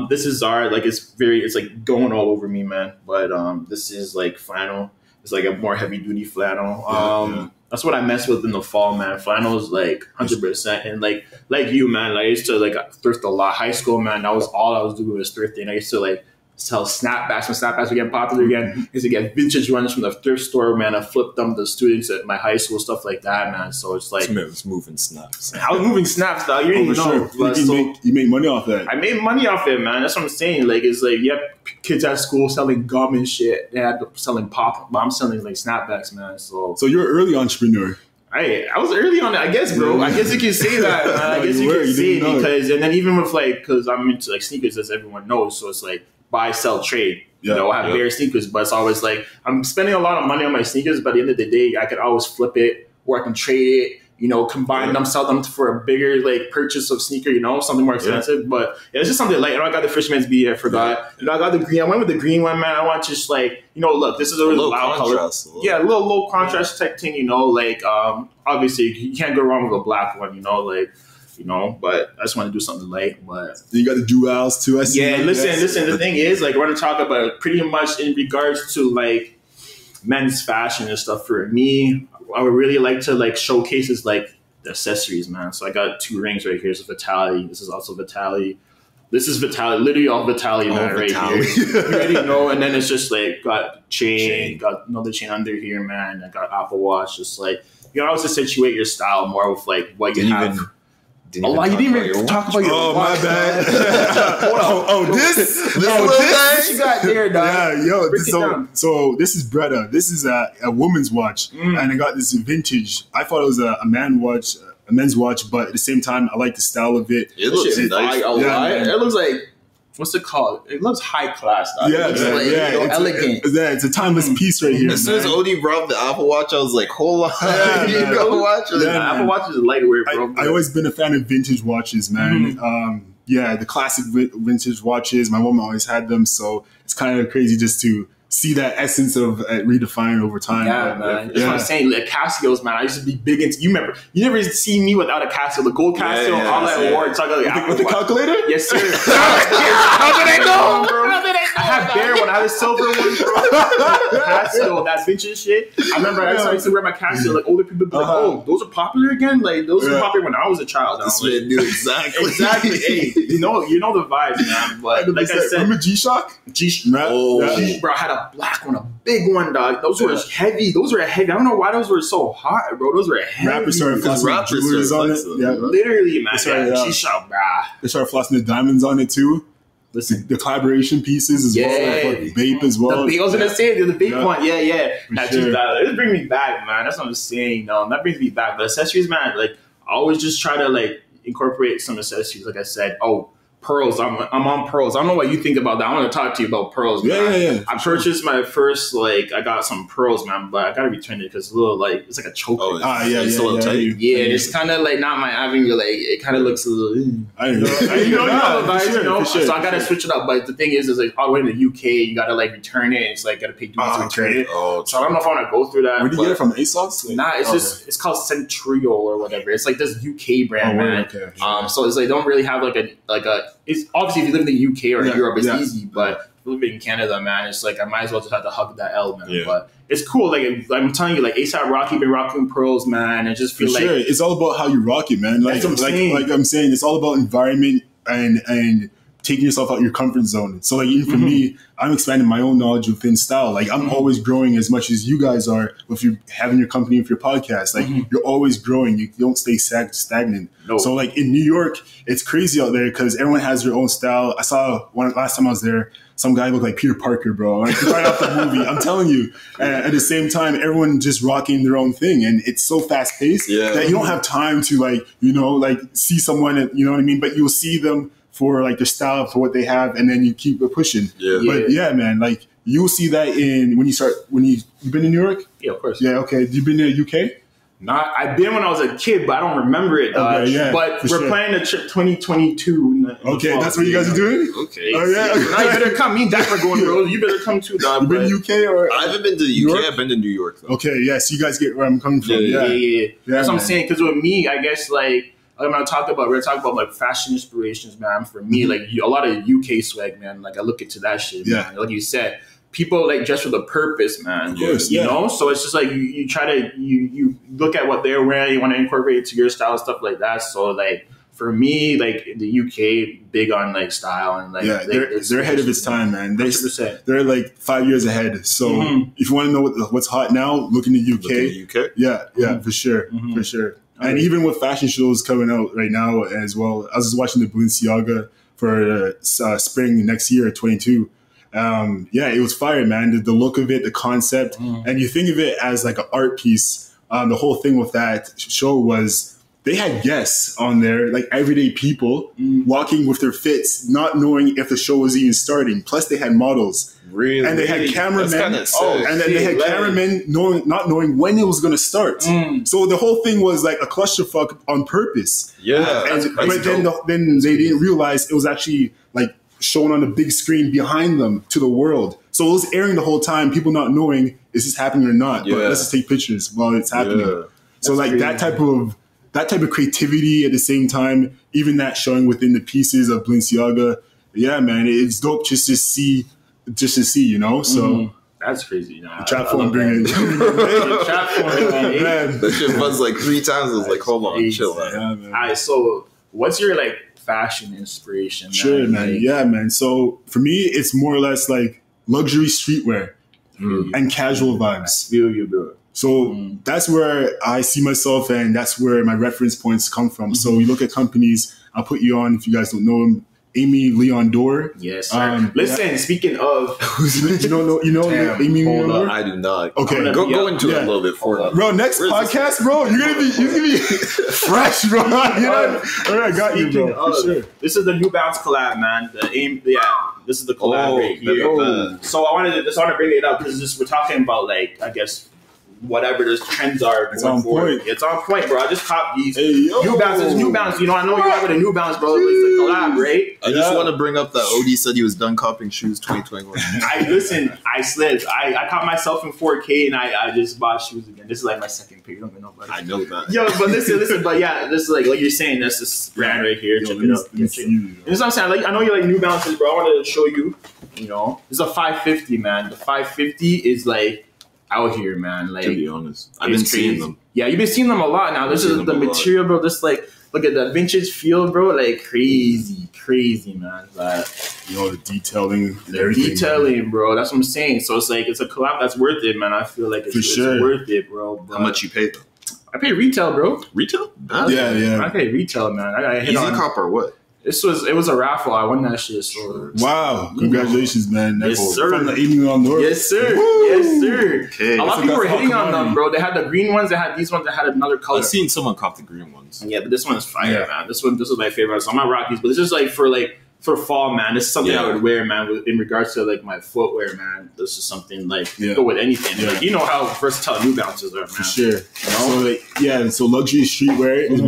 This is Zara. Like it's like going all over me, man. But this is like flannel. It's like a more heavy duty flannel. That's what I mess with in the fall, man. Flannel is like 100%. And like you, man. Like, I used to like thrift a lot. High school, man. That was all I was doing was thrifting. I used to like sell snapbacks when snapbacks were getting popular again. I used to get vintage runs from the thrift store, man. I flipped them to students at my high school, stuff like that, man. So it's like it was moving snaps. I was moving snaps, dog. You didn't know. Sure. You made money off that. I made money off it, man. That's what I'm saying. Like, it's like, you have kids at school selling gum and shit. They had selling pop, but I'm selling like snapbacks, man. So you're an early entrepreneur. I was early on it, I guess, bro. I guess you can say that, man. I guess you can say it because, and then even with like, because I'm into like sneakers, as everyone knows. So it's like, buy, sell, trade. You know, I have bare sneakers, but it's always like I'm spending a lot of money on my sneakers, but at the end of the day, I could always flip it or I can trade it, you know, combine them, sell them for a bigger like purchase of sneaker, you know, something more expensive. But it's just something like, you know, I got the Fisherman's Bee, I forgot. You know, I got the green. I went with the green one, man. I want just like, you know, look, this is a really loud color. Yeah, a little low contrast type thing, you know, like obviously you can't go wrong with a black one, you know, like. You know, but I just want to do something light. But you got the duals too. I see. Yeah, listen. The thing is, like, we're going to talk about pretty much in regards to like men's fashion and stuff. For me, I would really like to like showcases like the accessories, man. So I got 2 rings right here. This is Vitali. This is also Vitali. This is Vitali. Literally all Vitali, man, right here. You already know. And then it's just like got chain, got another chain under here, man. I got Apple Watch. Just like you can always situate your style more with like what you have. You didn't even talk about your watch. My bad. This what you got there, dog? Yeah, so this is Bretta. This is a woman's watch, and I got this vintage. I thought it was a men's watch, but at the same time, I like the style of it. It looks nice. It looks like. What's it called? It looks high class. Dog. Yeah, it looks elegant. It's a timeless piece right here. As soon as Odie brought up the Apple Watch, I was like, hold on. Apple Watch is lightweight, bro. I've always been a fan of vintage watches, man. The classic vintage watches. My mom always had them, so it's kind of crazy just to see that essence of redefined over time. Yeah, man. That's what I'm saying. Like Casios, man. I used to be big into. You remember? You never see me without a Casio. The gold Casio, all that wore. Talk about with the calculator. Yes, sir. How did I know, bro? I had bare when I had a silver one, bro. Casio, that vintage shit. I remember I used to wear my Casio. Like older people be like, "Oh, those are popular again." Like those were popular when I was a child. This man knew exactly. Exactly. Hey, you know the vibes, man. But like I said, remember G-Shock? Bro, I had a black one, a big one, dog. Those were heavy. Those were heavy. I don't know why those were so hot, bro. Those were heavy. Rappers started flossing jewelers on it. Yeah, literally, man. G-Shock, bro. They started flossing the diamonds on it too. Listen, the collaboration pieces as well, like vape as well. I was gonna say the vape one, That $2. It brings me back, man. That's what I'm saying. That brings me back. But accessories, man, like I always just try to like incorporate some accessories. Like I said, pearls. I'm on pearls. I don't know what you think about that. I want to talk to you about pearls, man. Yeah. I purchased my first, I got some pearls, man, but I got to return it because it's a little, it's like a choker. It's a little tight. Yeah, it's kind of like not my avenue. Like, it kind of looks a little, you know the vibes, Sure, so I got to switch it up. But the thing is like, all the way in the UK, you got to, return it. It's like, got to pay duties to return it. So I don't know if I want to go through that. Where did you get it from? ASOS? Nah, it's called Centurial or whatever. It's like this UK brand, man. So it's like, don't really have it's obviously if you live in the UK or Europe, it's easy, but living in Canada, man, it's like I might as well just have to hug that L, man. Yeah. But it's cool. Like I'm telling you, like ASAP Rocky been rocking pearls, man, and just feel it's all about how you rock it, man. Like I'm saying, it's all about environment and taking yourself out your comfort zone. So like even for me, I'm expanding my own knowledge within style. Like I'm always growing as much as you guys are with you having your company with your podcast. Like you're always growing. You don't stay stagnant. No. So like in New York, it's crazy out there because everyone has their own style. I saw one last time I was there. Some guy looked like Peter Parker, bro. Like right off the movie, I'm telling you. And at the same time, everyone just rocking their own thing, and it's so fast paced that you don't have time to see someone. You know what I mean? But you'll see them for like their style, for what they have, and then you keep pushing. But man, like you'll see that when you've been in New York? Yeah, of course. Yeah, okay. You've been in the UK? I've been when I was a kid, but I don't remember it. But we're planning a trip 2022. Okay, that's what you guys are doing? Okay. Oh, yeah. Now you better come. Me and Dak are going, bro. You better come too, dog. You been to UK or? I haven't been to the UK. I've been to New York, though. Okay, yes. You guys get where I'm coming from. Yeah. That's what I'm saying. Because with me, I guess, we're talking about like fashion inspirations, man. For me, like a lot of UK swag, man. Like I look into that shit, man. Like you said, people like dress with a purpose, man. Of course, you know. So it's just like you try to you look at what they're wearing, you want to incorporate it to your style, stuff like that. So like for me, like in the UK, big on like style and like they're ahead of its time, man. They're like 5 years ahead. So if you want to know what's hot now, look in the UK. Look in the UK? Yeah, for sure, for sure. And even with fashion shows coming out right now as well, I was just watching the Balenciaga for spring next year, 22. It was fire, man. The look of it, the concept, and you think of it as like an art piece. The whole thing with that show was they had guests on there, like everyday people walking with their fits, not knowing if the show was even starting. Plus, they had models. Really? And they had cameramen. And then they had cameramen not knowing when it was going to start. So the whole thing was like a clusterfuck on purpose. Yeah. But then they didn't realize it was actually like shown on a big screen behind them to the world. So it was airing the whole time, people not knowing is this happening or not. But let's just take pictures while it's happening. Yeah. So like that type of creativity at the same time, even that showing within the pieces of Balenciaga. Yeah, man, it's dope just to see, you know? So that's crazy. Nah, trap phone bringing trap phone, man. That shit buzzed like 3 times. I was like, hold on, chill out. Yeah, man. All right, so what's your like fashion inspiration, man? Sure, man. Yeah, man. So for me, it's more or less like luxury streetwear and casual vibes. Feel you, bro. So that's where I see myself, and that's where my reference points come from. So you look at companies, I'll put you on if you guys don't know them. Amy Leon Dore. Yes, sir. Listen, speaking of... you know Amy Leon Dore? I do not. Okay. Go into it a little bit for bro, next podcast, bro, you're gonna be fresh, bro. All right, I got you, bro. For sure. This is the New Balance collab, man. This is the collab right here. So I wanted to bring it up because we're talking about, like, I guess, whatever those trends are. It's on point. It's on point, bro. I just copped these New Balances. You know, I know you have with the New Balance, bro. It's a collab, right? I just want to bring up that OD said he was done copping shoes 2021. I slipped. I caught myself in 4K and I just bought shoes again. This is like my second pair. You don't even know about it. I know that. Yo, but listen, but yeah, this is like you're saying, that's this brand right here. Check it out. This is what I'm saying. Like, I know you like New Balances, bro. I wanted to show you, you know, it's a 550, man. The 550 is like out here, man. Like, to be honest, I've been seeing them. Yeah, you've been seeing them a lot now. This is the material, bro. This like, look at the vintage feel, bro. Like crazy, man. Like, you know, the detailing and the everything. Detailing, bro. That's what I'm saying. So it's like, it's a collab that's worth it, man. I feel like it's worth it, bro. But how much you paid though? I paid retail, bro. Retail? Yeah. I paid retail, man. I got hit Easy on. cop or what? It was a raffle. I won that shit. So Wow! Congratulations, man. Yes, sir. From the 80 on North. Yes, sir. Woo! Yes, sir. Okay. A lot of people were hitting on them, bro. They had the green ones. They had these ones that had another color. I've seen someone cop the green ones. Yeah, but this one is fire, man. This was my favorite. So I'm not rock these, but this is like for fall, man. This is something I would wear, man. In regards to like my footwear, man. This is something like go with anything. Yeah. Like, you know how versatile New Balances are, man. For sure. You know? So luxury streetwear is a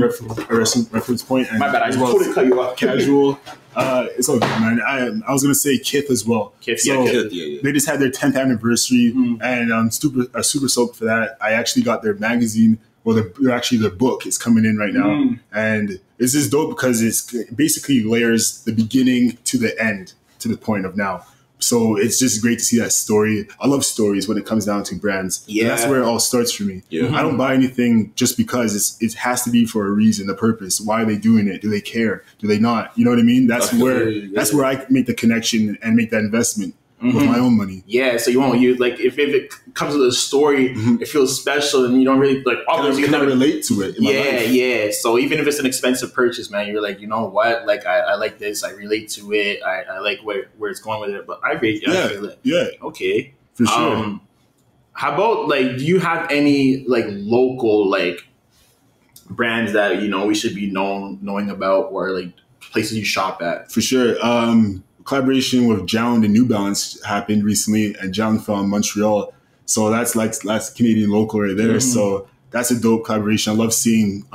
reference point. And my bad. I just totally cut you off. Casual. It's all good, man. I was gonna say Kith as well. Kith, yeah. They just had their 10th anniversary, and I'm super stoked for that. I actually got their magazine. Well, their book is coming in right now, and it's just dope because it's basically layers the beginning to the end to the point of now. So it's just great to see that story. I love stories when it comes down to brands. Yeah, and that's where it all starts for me. Yeah. I don't buy anything just because it has to be for a reason, a purpose. Why are they doing it? Do they care? Do they not? You know what I mean? That's where I make the connection and make that investment. With my own money. Yeah, so you won't use like if it comes with a story, it feels special and you don't really like obviously you can relate to it. Yeah. So even if it's an expensive purchase, man, you're like, you know what? Like I like this, I relate to it, I like where it's going with it. But I feel it. Yeah. Okay. For sure. How about like, do you have any like local like brands that you know we should be knowing about or like places you shop at? For sure. Collaboration with Jound and New Balance happened recently, and Jound from Montreal. So that's Canadian local right there. So that's a dope collaboration. I love seeing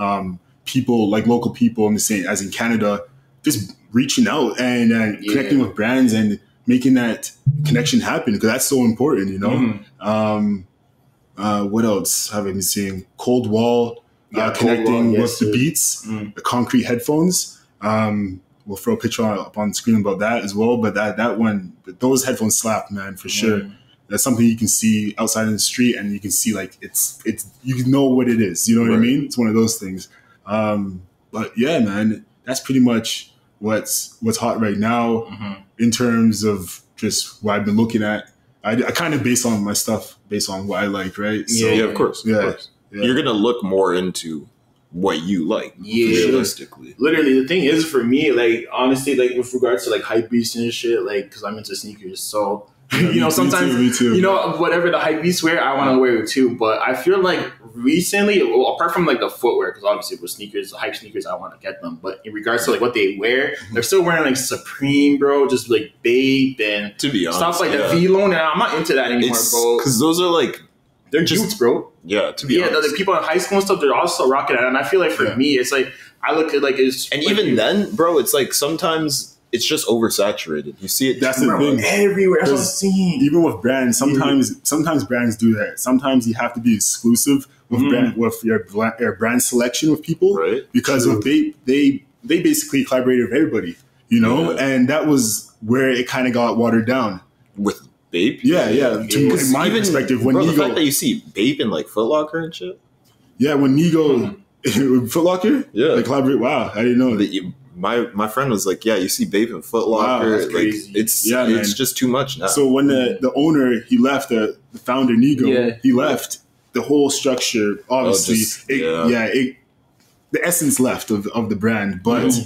people, like local people in the same as in Canada, just reaching out and connecting with brands and making that connection happen because that's so important, you know? What else have I been seeing? Cold Wall, connecting with the Beats, the Concrete headphones. We'll throw a picture up on the screen about that as well. But those headphones slap, man, for sure. That's something you can see outside in the street, and you can see like it's you know what it is. You know what I mean? It's one of those things. But yeah, man, that's pretty much what's hot right now in terms of just what I've been looking at. I kind of base on my stuff based on what I like, right? So, yeah, of course. Yeah, of course. You're gonna look more into what you like, realistically. Literally, the thing is for me, like honestly, like with regards to like hype beasts and shit, like because I'm into sneakers, so you know sometimes me too. You know whatever the hype beasts wear, I want to wear it too. But I feel like recently, well, apart from like the footwear, because obviously with sneakers, the hype sneakers, I want to get them. But in regards to like what they wear, they're still wearing like Supreme, bro, just like Bape and to be honest, stuff like the V-Lone, and I'm not into that anymore, bro. Because those are like. They're jutes, bro. Yeah, to be honest. The people in high school and stuff, they're also rocking it. And I feel like for me, it's like, I look at like, it's. And like, even then, bro, it's like sometimes it's just oversaturated. You see it. That's the thing. Everywhere. That's what I'm seeing. Even with brands, sometimes brands do that. Sometimes you have to be exclusive with your brand selection with people. Right. Because with they basically collaborated with everybody, you know? Yeah. And that was where it kind of got watered down. With Bape? Yeah. In my perspective, when the fact that you see Bape in like Foot Locker and shit. Yeah, when Nigo Foot Locker, they collaborate. Wow, I didn't know. My friend was like, yeah, you see Bape in Foot Locker. Wow, that's crazy. It's just too much now. So when the owner he left, the founder Nigo, he left, the whole structure obviously the essence left of the brand. But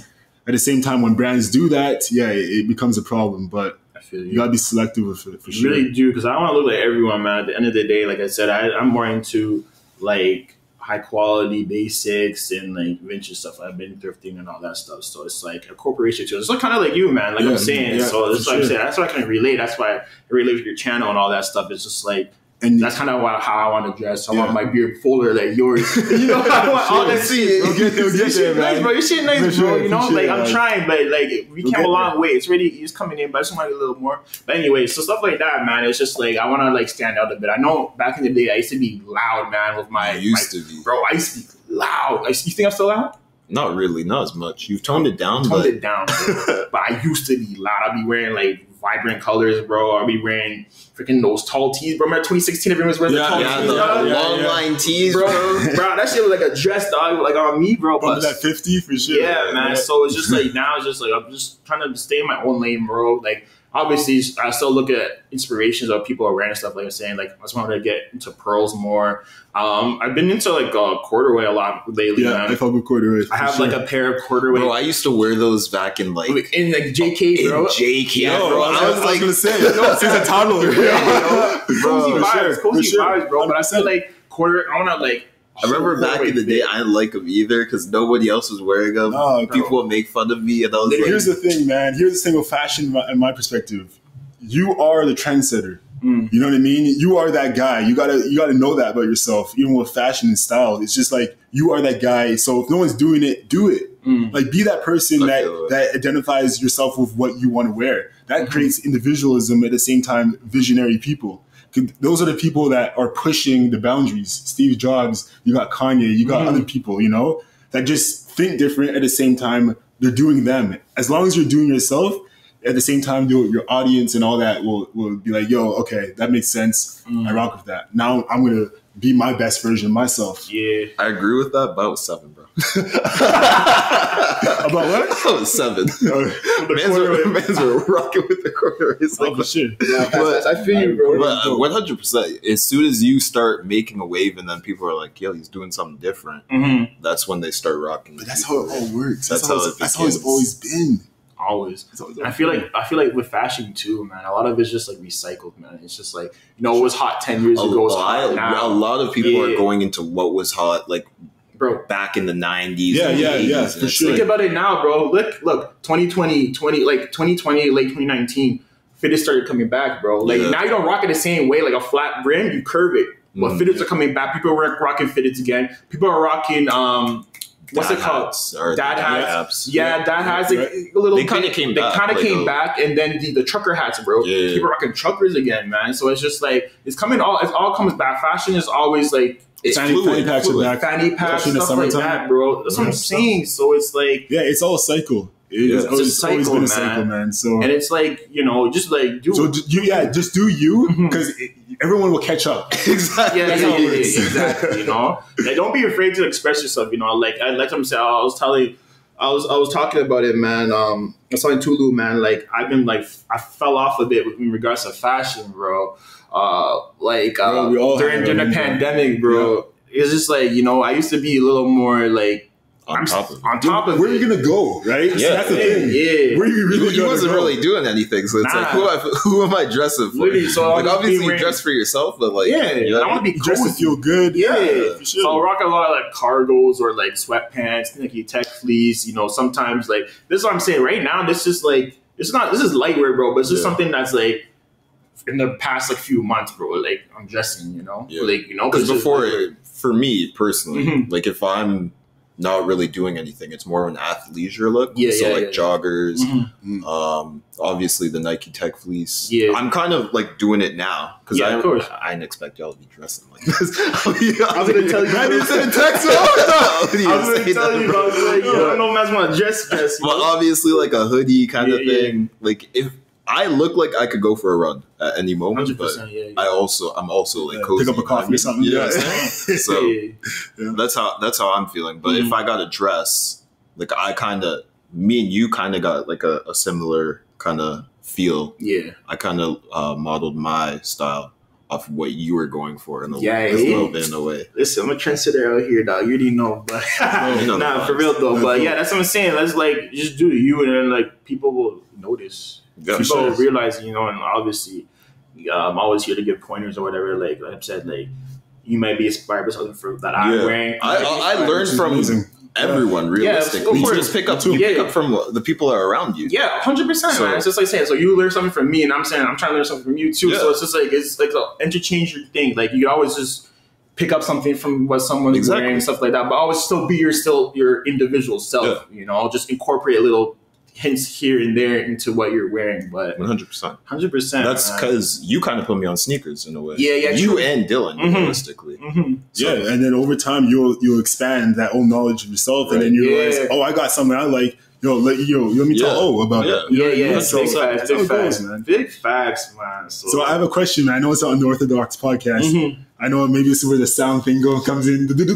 at the same time, when brands do that, it becomes a problem. But you gotta be selective with it for sure. Really do, because I don't want to look like everyone, man. At the end of the day, like I said, I'm more into like high quality basics and like vintage stuff. I've been thrifting and all that stuff, so it's like a corporation too. It's like kind of like you, man. Like I'm saying, so that's why I'm saying. That's why I can relate. That's why I relate with your channel and all that stuff. It's just like And that's kind of how I want to dress. I want my beard fuller like yours. You know, I want all that shit. Your shit nice, bro. Your shit nice, bro. You know, like I'm trying, but like we came a long way. It's coming in, but I just want a little more. But anyway, so stuff like that, man. It's just like I want to like stand out a bit. I know back in the day I used to be loud, man, with my. Bro, I used to be loud. You think I'm still loud? Not really, not as much. You've toned it down. Bro. But I used to be loud. I'd be wearing like vibrant colors, bro. I'd be wearing freaking those tall tees, bro. Remember 2016? Everyone was wearing the tall tees, long line tees, bro. Bro, that shit was like a dress, dog, like on me, bro. But that 50 for sure. Yeah, man. So it's just like now, it's just like I'm just trying to stay in my own lane, bro. Like obviously, I still look at inspirations of people around and stuff. Like I'm saying, like I just wanted to get into pearls more. I've been into like corduroy a lot lately. Yeah, man. I fuck with corduroy. I have like a pair of corduroy. Bro, I used to wear those back in like JK, bro. JK, bro. I was gonna say, since a toddler, cozy vibes, bro. But I feel like corduroy. I want to like. I remember back in the day, I didn't like them either because nobody else was wearing them. People would make fun of me, and I was like, "Here's the thing, man. Here's the thing with fashion, in my perspective. You are the trendsetter. You know what I mean? You are that guy. You gotta know that about yourself. Even with fashion and style, it's just like you are that guy. So if no one's doing it, do it. Like be that person that identifies yourself with what you want to wear. That creates individualism at the same time. Visionary people. Those are the people that are pushing the boundaries. Steve Jobs, you got Kanye, you got other people, you know, that just think different at the same time. They're doing them. As long as you're doing yourself, at the same time, your audience and all that will be like, yo, okay, that makes sense. I rock with that. Now I'm going to be my best version of myself. Yeah. I agree with that, but I was 7, bro. About what? I was 7. Mans were rocking with the corduroys. Like, for sure. But I feel you, bro. But 100%. As soon as you start making a wave and then people are like, yo, he's doing something different, that's when they start rocking. But that's how it all works. That's how it's always been. Always. I feel like with fashion too, man, a lot of it's just like recycled, man. It's just like, you know, it was hot 10 years ago. A lot of people are going into what was hot, like, bro, back in the 90s. Yeah, for sure. Think about it now, bro. Look, 2020, late 2019, fitteds started coming back, bro. Like now you don't rock it the same way, like a flat brim, you curve it. But fitteds are coming back. People are rocking fitteds again. People are rocking what's it called? Dad hats. Yeah, dad hats. Like, a little. They kind of came back. They kind of came back, and then the trucker hats, bro. Yeah. People are rocking truckers again, man. So it's just like it all comes back. Fashion is always like it's fanny packs are back. Fanny packs, stuff like that, bro. That's what I'm saying. So it's like it's all a cycle. It's always been a cycle, man. So and it's like, you know, just like do. So just do you because everyone will catch up. Exactly. Exactly. You know, like, don't be afraid to express yourself. You know, like I'm saying, I was talking about it, man. I was telling Tolu, man. Like I've been like I fell off a bit in regards to fashion, bro. During the pandemic, bro. Yeah. It's just like, you know, I used to be a little more like. On top of where are you gonna go, right? Yeah, that's the thing. Yeah, where are you really? He wasn't really doing anything, so it's like, who am I dressing for? Literally, so like, obviously, you dress for yourself, but like, I want to be dressed to feel good. Yeah, for sure. So I'll rock a lot of like cargos or like sweatpants, Nike Tech fleece. You know, sometimes like this is what I'm saying right now. This is like this is lightweight, bro, but it's just something that's like. In the past like few months, bro, like I'm dressing, you know, like, you know, because before, for me personally, like if I'm not really doing anything, it's more of an athleisure look. Joggers, obviously the Nike Tech fleece. Yeah, I'm kind of like doing it now because I didn't expect y'all to be dressing like this. I was gonna tell you, man, you said text. I was gonna tell you, bro. Like, I don't know, man's want to dress. But obviously, like a hoodie kind of thing. Like if. I look like I could go for a run at any moment, but I'm also like cozy. Pick up a coffee or something. Yeah. So that's how I'm feeling. But if I got a dress, like me and you kind of got like a similar kind of feel. Yeah. I kind of modeled my style off what you were going for in a little bit in a way. Listen, I'm a trendsetter out here, dog. You already know, but nah, for real though. But yeah, that's what I'm saying. Let's like just do you, and then like people will notice. People realize, you know, and obviously, I'm always here to give pointers or whatever. Like I said, like you might be inspired by something that I'm wearing. I learned from everyone, realistically. Yeah, you just pick up from the people that are around you. Yeah, 100%, man. It's just like saying, so you learn something from me, and I'm saying I'm trying to learn something from you too. Yeah. So it's like an interchange thing. Like you always just pick up something from what someone's wearing and stuff like that, but always still be your individual self. You know, just incorporate little hints here and there into what you're wearing. But 100%. That's because you kind of put me on sneakers in a way. Yeah, you true. and Dylan, realistically. So, yeah, and then over time you'll expand that own knowledge of yourself, and then you realize, oh, I got something I like. Let me tell about it. Big facts, man. So I have a question, man. I know it's an Unorthodox podcast. I know maybe this is where the sound thing comes in. When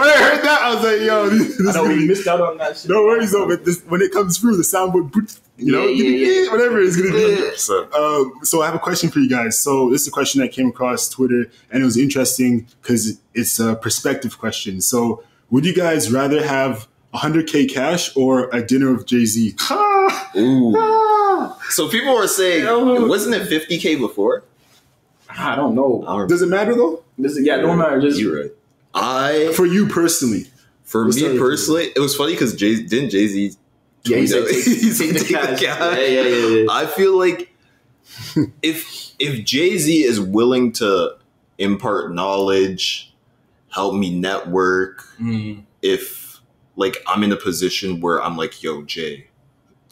I heard that, I was like, yo, I know we missed out on that shit. No worries though, but when it comes through, the sound would, whatever it's going to be. So I have a question for you guys. So this is a question that came across Twitter, and it was interesting because it's a perspective question. So would you guys rather have 100K cash or a dinner with Jay-Z? So people were saying, wasn't it 50K before? I don't know. Does it matter though? It don't matter. You're right. For you personally. For me personally, it was funny because didn't Jay-Z he said take the cash. Yeah. I feel like if Jay-Z is willing to impart knowledge, help me network, if like I'm in a position where I'm like, yo, Jay,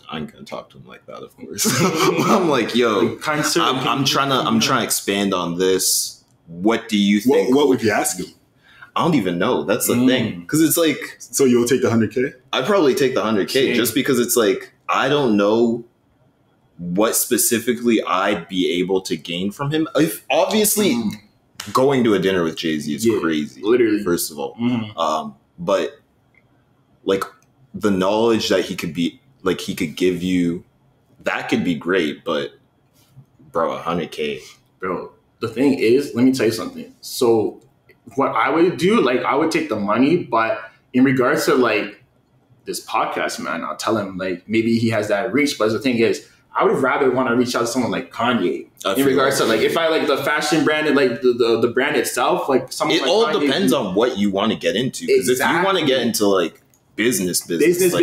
I ain't gonna talk to him like that, of course. I'm like, yo, I'm trying to expand on this. What do you think? What would you ask him? I don't even know. That's the thing. Because it's like... So you'll take the 100K? I'd probably take the 100K just because it's like, I don't know what specifically I'd be able to gain from him. If obviously, going to a dinner with Jay-Z is crazy. Literally. First of all. But like the knowledge that he could give you, that could be great. But bro, 100K. Bro, the thing is, let me tell you something. So... what I would do, like, I would take the money, but in regards to, like, this podcast, man, I'll tell him, like, maybe he has that reach, but the thing is, I would rather want to reach out to someone like Kanye in regards to, like, if I like the fashion brand and, like, the brand itself, like, someone like all Kanye, depends on what you want to get into. Because if you want to get into, like, business, Jay-Z's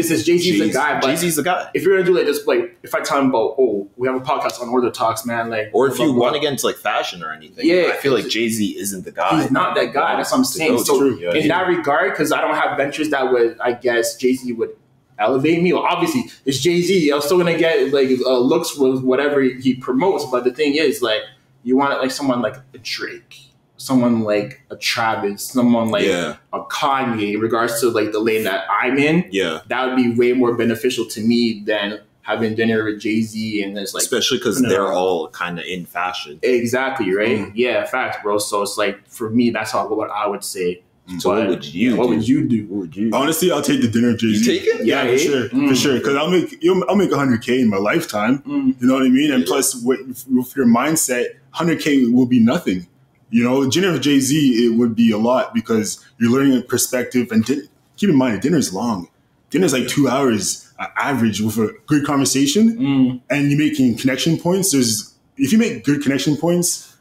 the guy. Jay-Z's the guy. If you're going to do, like, this, like, if I tell him about, we have a podcast on Orthodox, man, like... Or if you want to get into, like, fashion or anything, I feel like Jay-Z isn't the guy. He's not that guy. That's what I'm saying. So, in that regard, because I don't have ventures that would, I guess, Jay-Z would elevate me. Well, obviously, it's Jay-Z. I'm still going to get, like, looks with whatever he promotes. But the thing is, like, you want it like someone like a Drake, someone like a Travis, someone like a Kanye, in regards to, like, the lane that I'm in. Yeah. That would be way more beneficial to me than having dinner with Jay-Z and this, like, especially because they're all kind of in fashion. Exactly, right? Yeah, facts, bro. So it's like, for me, that's what I would say. So what would you do? Honestly, I'll take the dinner with Jay-Z. You take it? Yeah, for sure. Because I'll make 100K in my lifetime. You know what I mean? And plus, with your mindset, 100K will be nothing. You know, dinner with Jay-Z, it would be a lot because you're learning a perspective. And keep in mind, dinner's long. Dinner's like 2 hours average with a good conversation, and you're making connection points. If you make good connection points,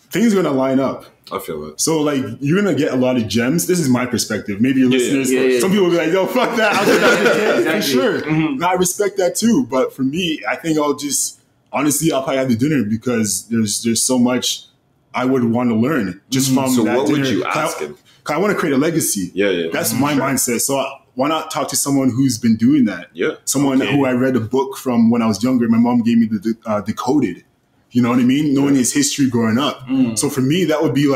things are gonna line up. I feel it. So, like, you're gonna get a lot of gems. This is my perspective. Maybe your listeners, some people will be like, "Yo, fuck that." I'll get that for sure. And I respect that too. But for me, I think I'll probably have the dinner because there's so much I would want to learn just from so that what dinner. Would you ask him? I want to create a legacy. That's my mindset. So why not talk to someone who's been doing that? Someone who I read a book from when I was younger. My mom gave me the Decoded. You know what I mean? Knowing his history growing up. So for me, that would be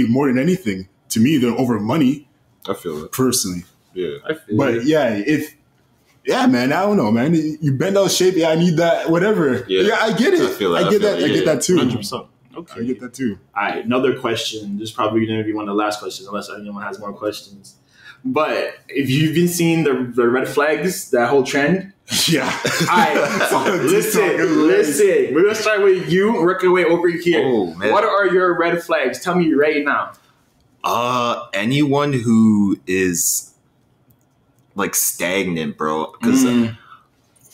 more than anything to me than over money. I feel it. Personally. Yeah. Man, I don't know, man. You bend out shape. Yeah, I need that, whatever. Yeah, I get it. I feel that. I get that too. 100%. Okay. I get that too. All right, another question. This is probably going to be one of the last questions, unless anyone has more questions. But if you've been seeing the red flags, that whole trend. Yeah. All right. Listen. We're going to start with you and work our way over here. Oh, man. What are your red flags? Tell me right now. Anyone who is like stagnant, bro. Because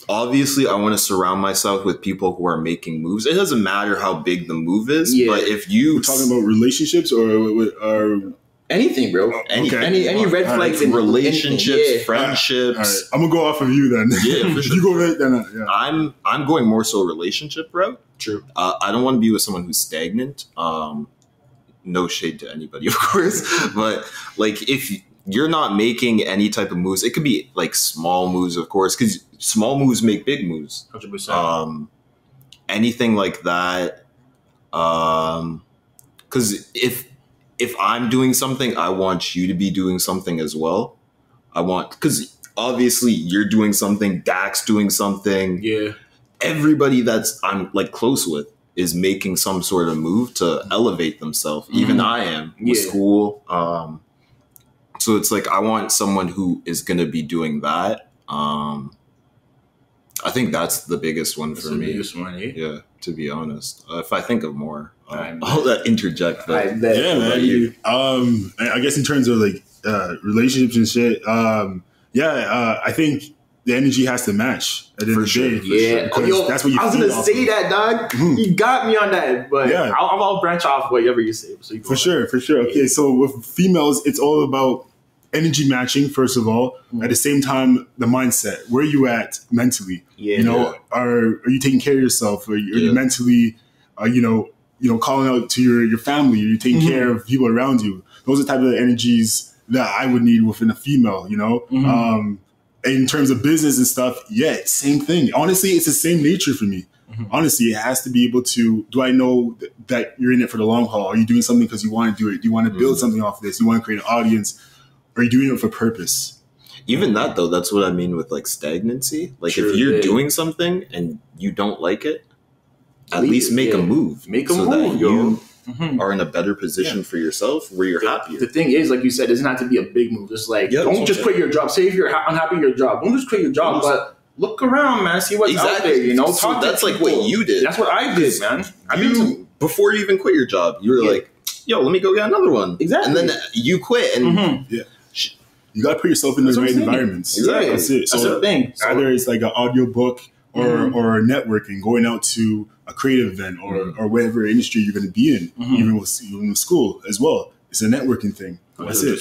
obviously I want to surround myself with people who are making moves. It doesn't matter how big the move is, but if you... We're talking about relationships or anything, bro. Any red flags in relationships, friendships. All right. I'm gonna go off of you then. Yeah, for sure. You go right then. Yeah. I'm going more so relationship route. True. I don't want to be with someone who's stagnant. No shade to anybody, of course, but like if you're not making any type of moves, it could be like small moves, of course, because small moves make big moves. 100%. Anything like that. Because if I'm doing something, I want you to be doing something as well. Because obviously you're doing something, Dak's doing something. Yeah. Everybody that's I'm like close with is making some sort of move to elevate themselves. Even I am with school. So it's like I want someone who is going to be doing that. I think that's the biggest one for me. Biggest one, yeah, to be honest. If I think of more, I'll interject. But yeah, man. You? I guess in terms of like relationships and shit, I think the energy has to match at the end of the day. Yeah, because that's what you. I was gonna say that, dog. You got me on that, but I'll branch off whatever you say. So you for sure. Okay, so with females, it's all about energy matching. First of all, at the same time, the mindset. Where are you at mentally? Yeah, you know, are you taking care of yourself? Are you mentally, calling out to your family? Are you taking care of people around you? Those are the type of energies that I would need within a female. You know. In terms of business and stuff, same thing. Honestly, it's the same nature for me. Honestly, it has to be able to, do I know that you're in it for the long haul? Are you doing something because you want to do it? Do you want to build something off of this? You want to create an audience? Or are you doing it for purpose? Even that, though, that's what I mean with like stagnancy. Like if you're doing something and you don't like it, at least make a move. Make a move, yo. Are in a better position for yourself where you're happier. The thing is, like you said, it doesn't have to be a big move. It's like, don't just quit your job. Say if you're unhappy with your job, don't just quit your job, but look around, man. See what's out there, you know? So that's like what you did. That's what I did, man. Before you even quit your job, you were like, yo, let me go get another one. Exactly. And then you quit and you got to put yourself in the right environments. Exactly. That's it. That's the thing. Either it's like an audio book or networking, going out to a creative event or whatever industry you're going to be in, even with school as well. It's a networking thing. That's it.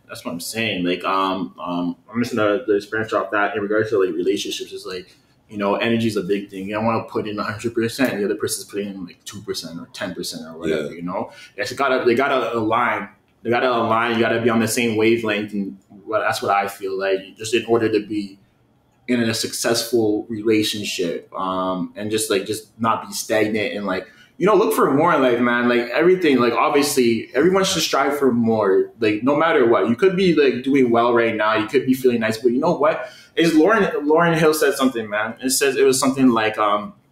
That's what I'm saying. Like, I'm just gonna branch off that in regards to like relationships. Is like, you know, energy is a big thing. You don't want to put in 100%. The other person's putting in like 2% or 10% or whatever. You know, they gotta align. They gotta align. You gotta be on the same wavelength, and that's what I feel like. Just in order to be in a successful relationship, and just not be stagnant and like, you know, look for more in life, man. Like everything, like obviously everyone should strive for more. Like no matter what, you could be like doing well right now, you could be feeling nice, but you know what? Lauren Hill said something, man. It was something like,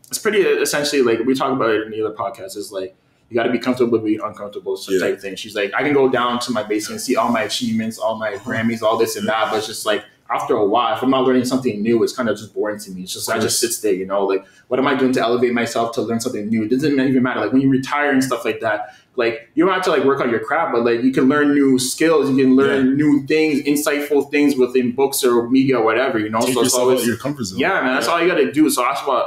it's pretty essentially like we talk about it in the other podcast. Is like you got to be comfortable with being uncomfortable, type thing. She's like, I can go down to my basement and see all my achievements, all my Grammys, all this and that, but it's just like, after a while, if I'm not learning something new, it's kind of just boring to me. It's just, I just sit there, you know, like, what am I doing to elevate myself to learn something new? It doesn't even matter. Like when you retire and stuff like that, like you don't have to like work on your craft, but like you can learn new skills. You can learn new things, insightful things within books or media or whatever, you know? Take so it's always out your comfort zone. Yeah, man, that's all you got to do. So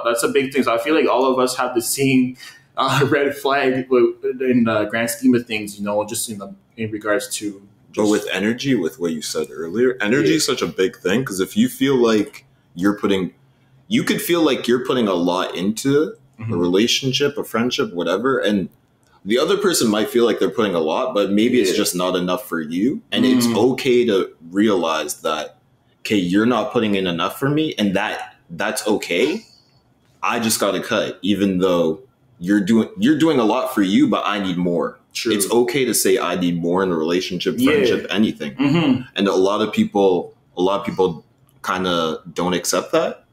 that's a big thing. So I feel like all of us have the same red flag in the grand scheme of things, you know, just in regards to. But with energy, with what you said earlier, energy is such a big thing because if you feel like you could feel like you're putting a lot into a relationship, a friendship, whatever, and the other person might feel like they're putting a lot, but maybe it's just not enough for you. And it's okay to realize that, okay, you're not putting in enough for me, and that's okay. I just got to cut, even though you're doing a lot for you, but I need more. True. It's okay to say I need more in a relationship, friendship, anything. And a lot of people kind of don't accept that.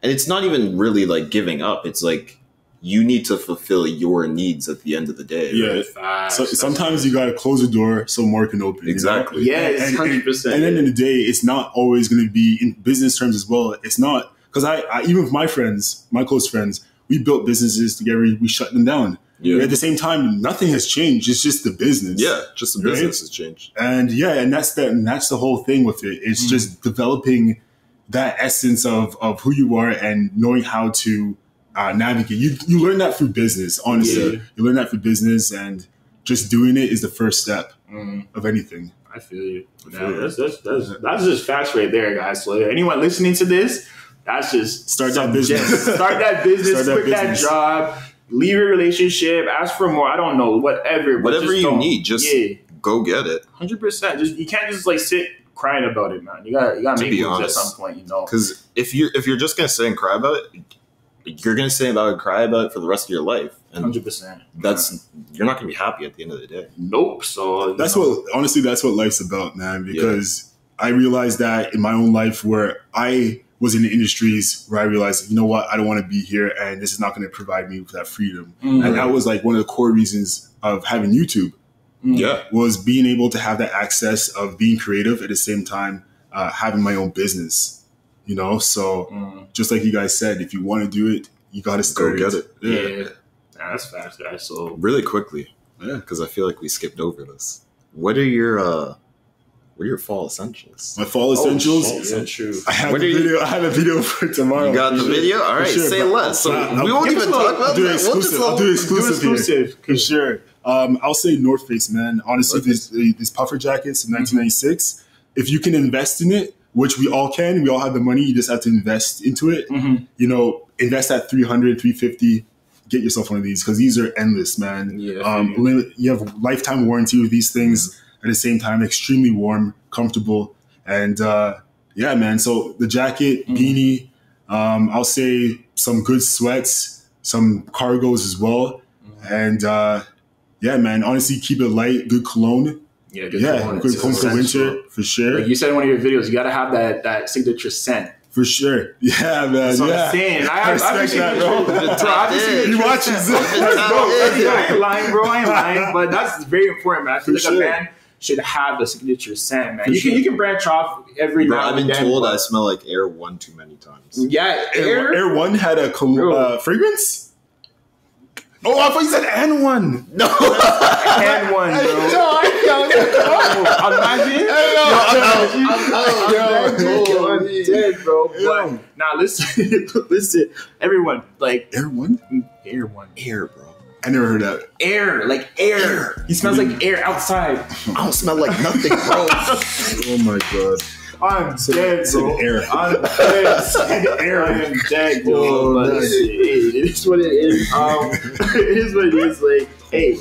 And it's not even really like giving up. It's like you need to fulfill your needs at the end of the day. Yeah. Right? So sometimes you got to close the door so more can open. Exactly. You know? Yeah, it's 100%. And at the end of the day, it's not always going to be in business terms as well. It's not, because I even with my friends, my close friends, we built businesses together. We shut them down. Yeah. At the same time, nothing has changed. It's just the business. Yeah, just the business has changed. And that's the whole thing with it. It's just developing that essence of who you are and knowing how to navigate. You learn that through business, honestly. You learn that through business, and just doing it is the first step of anything. I feel you. That's just facts right there, guys. So anyone listening to this, that's just start that business. Start that business. Quit that job. Leave your relationship. Ask for more. I don't know. Whatever you need, just go get it. 100%. Just you can't just like sit crying about it, man. You gotta make moves at some point, you know. Because if you're just gonna sit and cry about it, you're gonna sit about it, cry about it for the rest of your life. 100%. You're not gonna be happy at the end of the day. Nope. So that's what life's about, man. Because I realized that in my own life, where I was in the industries where I realized, you know what, I don't want to be here, and this is not going to provide me with that freedom. And that was like one of the core reasons of having YouTube. Was being able to have that access of being creative at the same time having my own business. You know, so just like you guys said, if you want to do it, you got to start. Go get it. Yeah, that's fast, guys. So really quickly, because I feel like we skipped over this. What are your fall essentials? My fall essentials? Yeah, true. I have a video for tomorrow. You got the video? All right, say less. So we won't even talk about that. I'll do exclusive for sure. I'll say North Face, man. Honestly, these puffer jackets in 1996, if you can invest in it, which we all can, we all have the money, you just have to invest into it. You know, invest at $300, $350, get yourself one of these, because these are endless, man. You have lifetime warranty with these things. At the same time, extremely warm, comfortable, and man. So the jacket, beanie, I'll say some good sweats, some cargos as well, and man. Honestly, keep it light. Good cologne. Good cologne for winter for sure. Like you said in one of your videos, you gotta have that signature scent. For sure. Yeah, man. That's what I'm saying. I respect that, bro. He watches it. I ain't lying, bro. I ain't lying. But that's very important, man. I feel like a man should have the signature scent, man. You can branch off every now and then. I've been told I smell like Air 1 too many times. Yeah, Air 1 had a fragrance? Oh, I thought you said N1. No. N1, bro. I'm dead, bro. But now listen, everyone, like Air 1? Air 1. Air, bro. I never heard that. Air. He smells like air outside. I don't smell like nothing, bro. Oh my god. I'm dead, bro. Air. I'm dead. Air. I am dead, bro. But it is what it is. It is what it is. Like, hey,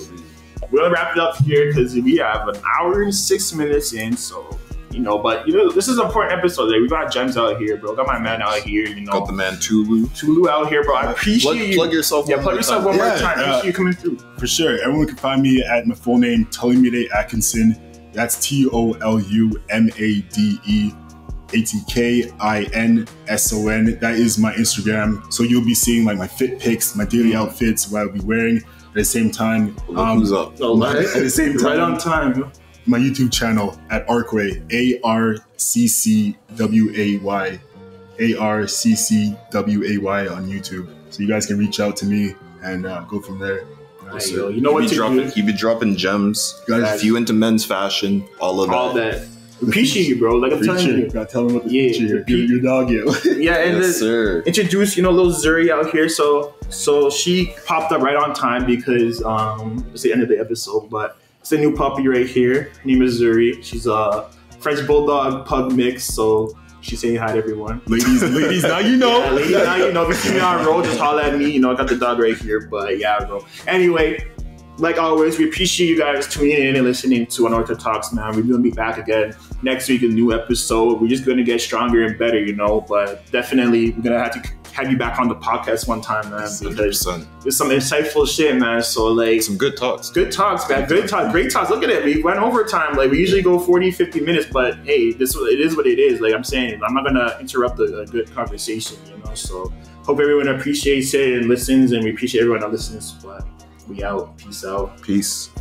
we'll wrap it up here because we have an hour and 6 minutes in. So, but this is an important episode. Like, we got gems out here, bro. Got my man out here. Got the man Tolu out here, bro. I appreciate you. Plug yourself. Yeah, plug yourself one more time. Appreciate you coming through. For sure. Everyone can find me at my full name, Tolu Atkinson. That's TOLUMADEATKINSON. That is my Instagram. So you'll be seeing like my fit pics, my daily outfits, what I'll be wearing. At the same time, who's up? At the same time, right on time. My YouTube channel at Arccway, ARCCWAY on YouTube. So you guys can reach out to me and go from there. You know what he be dropping gems. Guys, if you into men's fashion, all that. Appreciate you, bro. Like I'm telling you, gotta tell him what the feature here. Your dog, yeah, and yes, sir. Introduce, little Zuri out here. So she popped up right on time because it's the end of the episode, but it's a new puppy right here. Her name is Zuri. She's a French Bulldog Pug mix. So she's saying hi to everyone. Ladies, now you know. Yeah, ladies, now you know. If you see me on road, just holler at me. I got the dog right here. But yeah, bro. Anyway, like always, we appreciate you guys tuning in and listening to UNORTHODOX, man. We're going to be back again next week, a new episode. We're just going to get stronger and better, But definitely, we're going to have to have you back on the podcast one time, man. 100%. There's some insightful shit, man. So, like... some good talks. Good talks, man. Good talks. Great talks. Look at it. We went overtime. Like, we usually go 40, 50 minutes, but, hey, it is what it is. Like I'm saying, I'm not going to interrupt a good conversation, So, hope everyone appreciates it and listens, and we appreciate everyone that listens, but... we out. Peace out. Peace.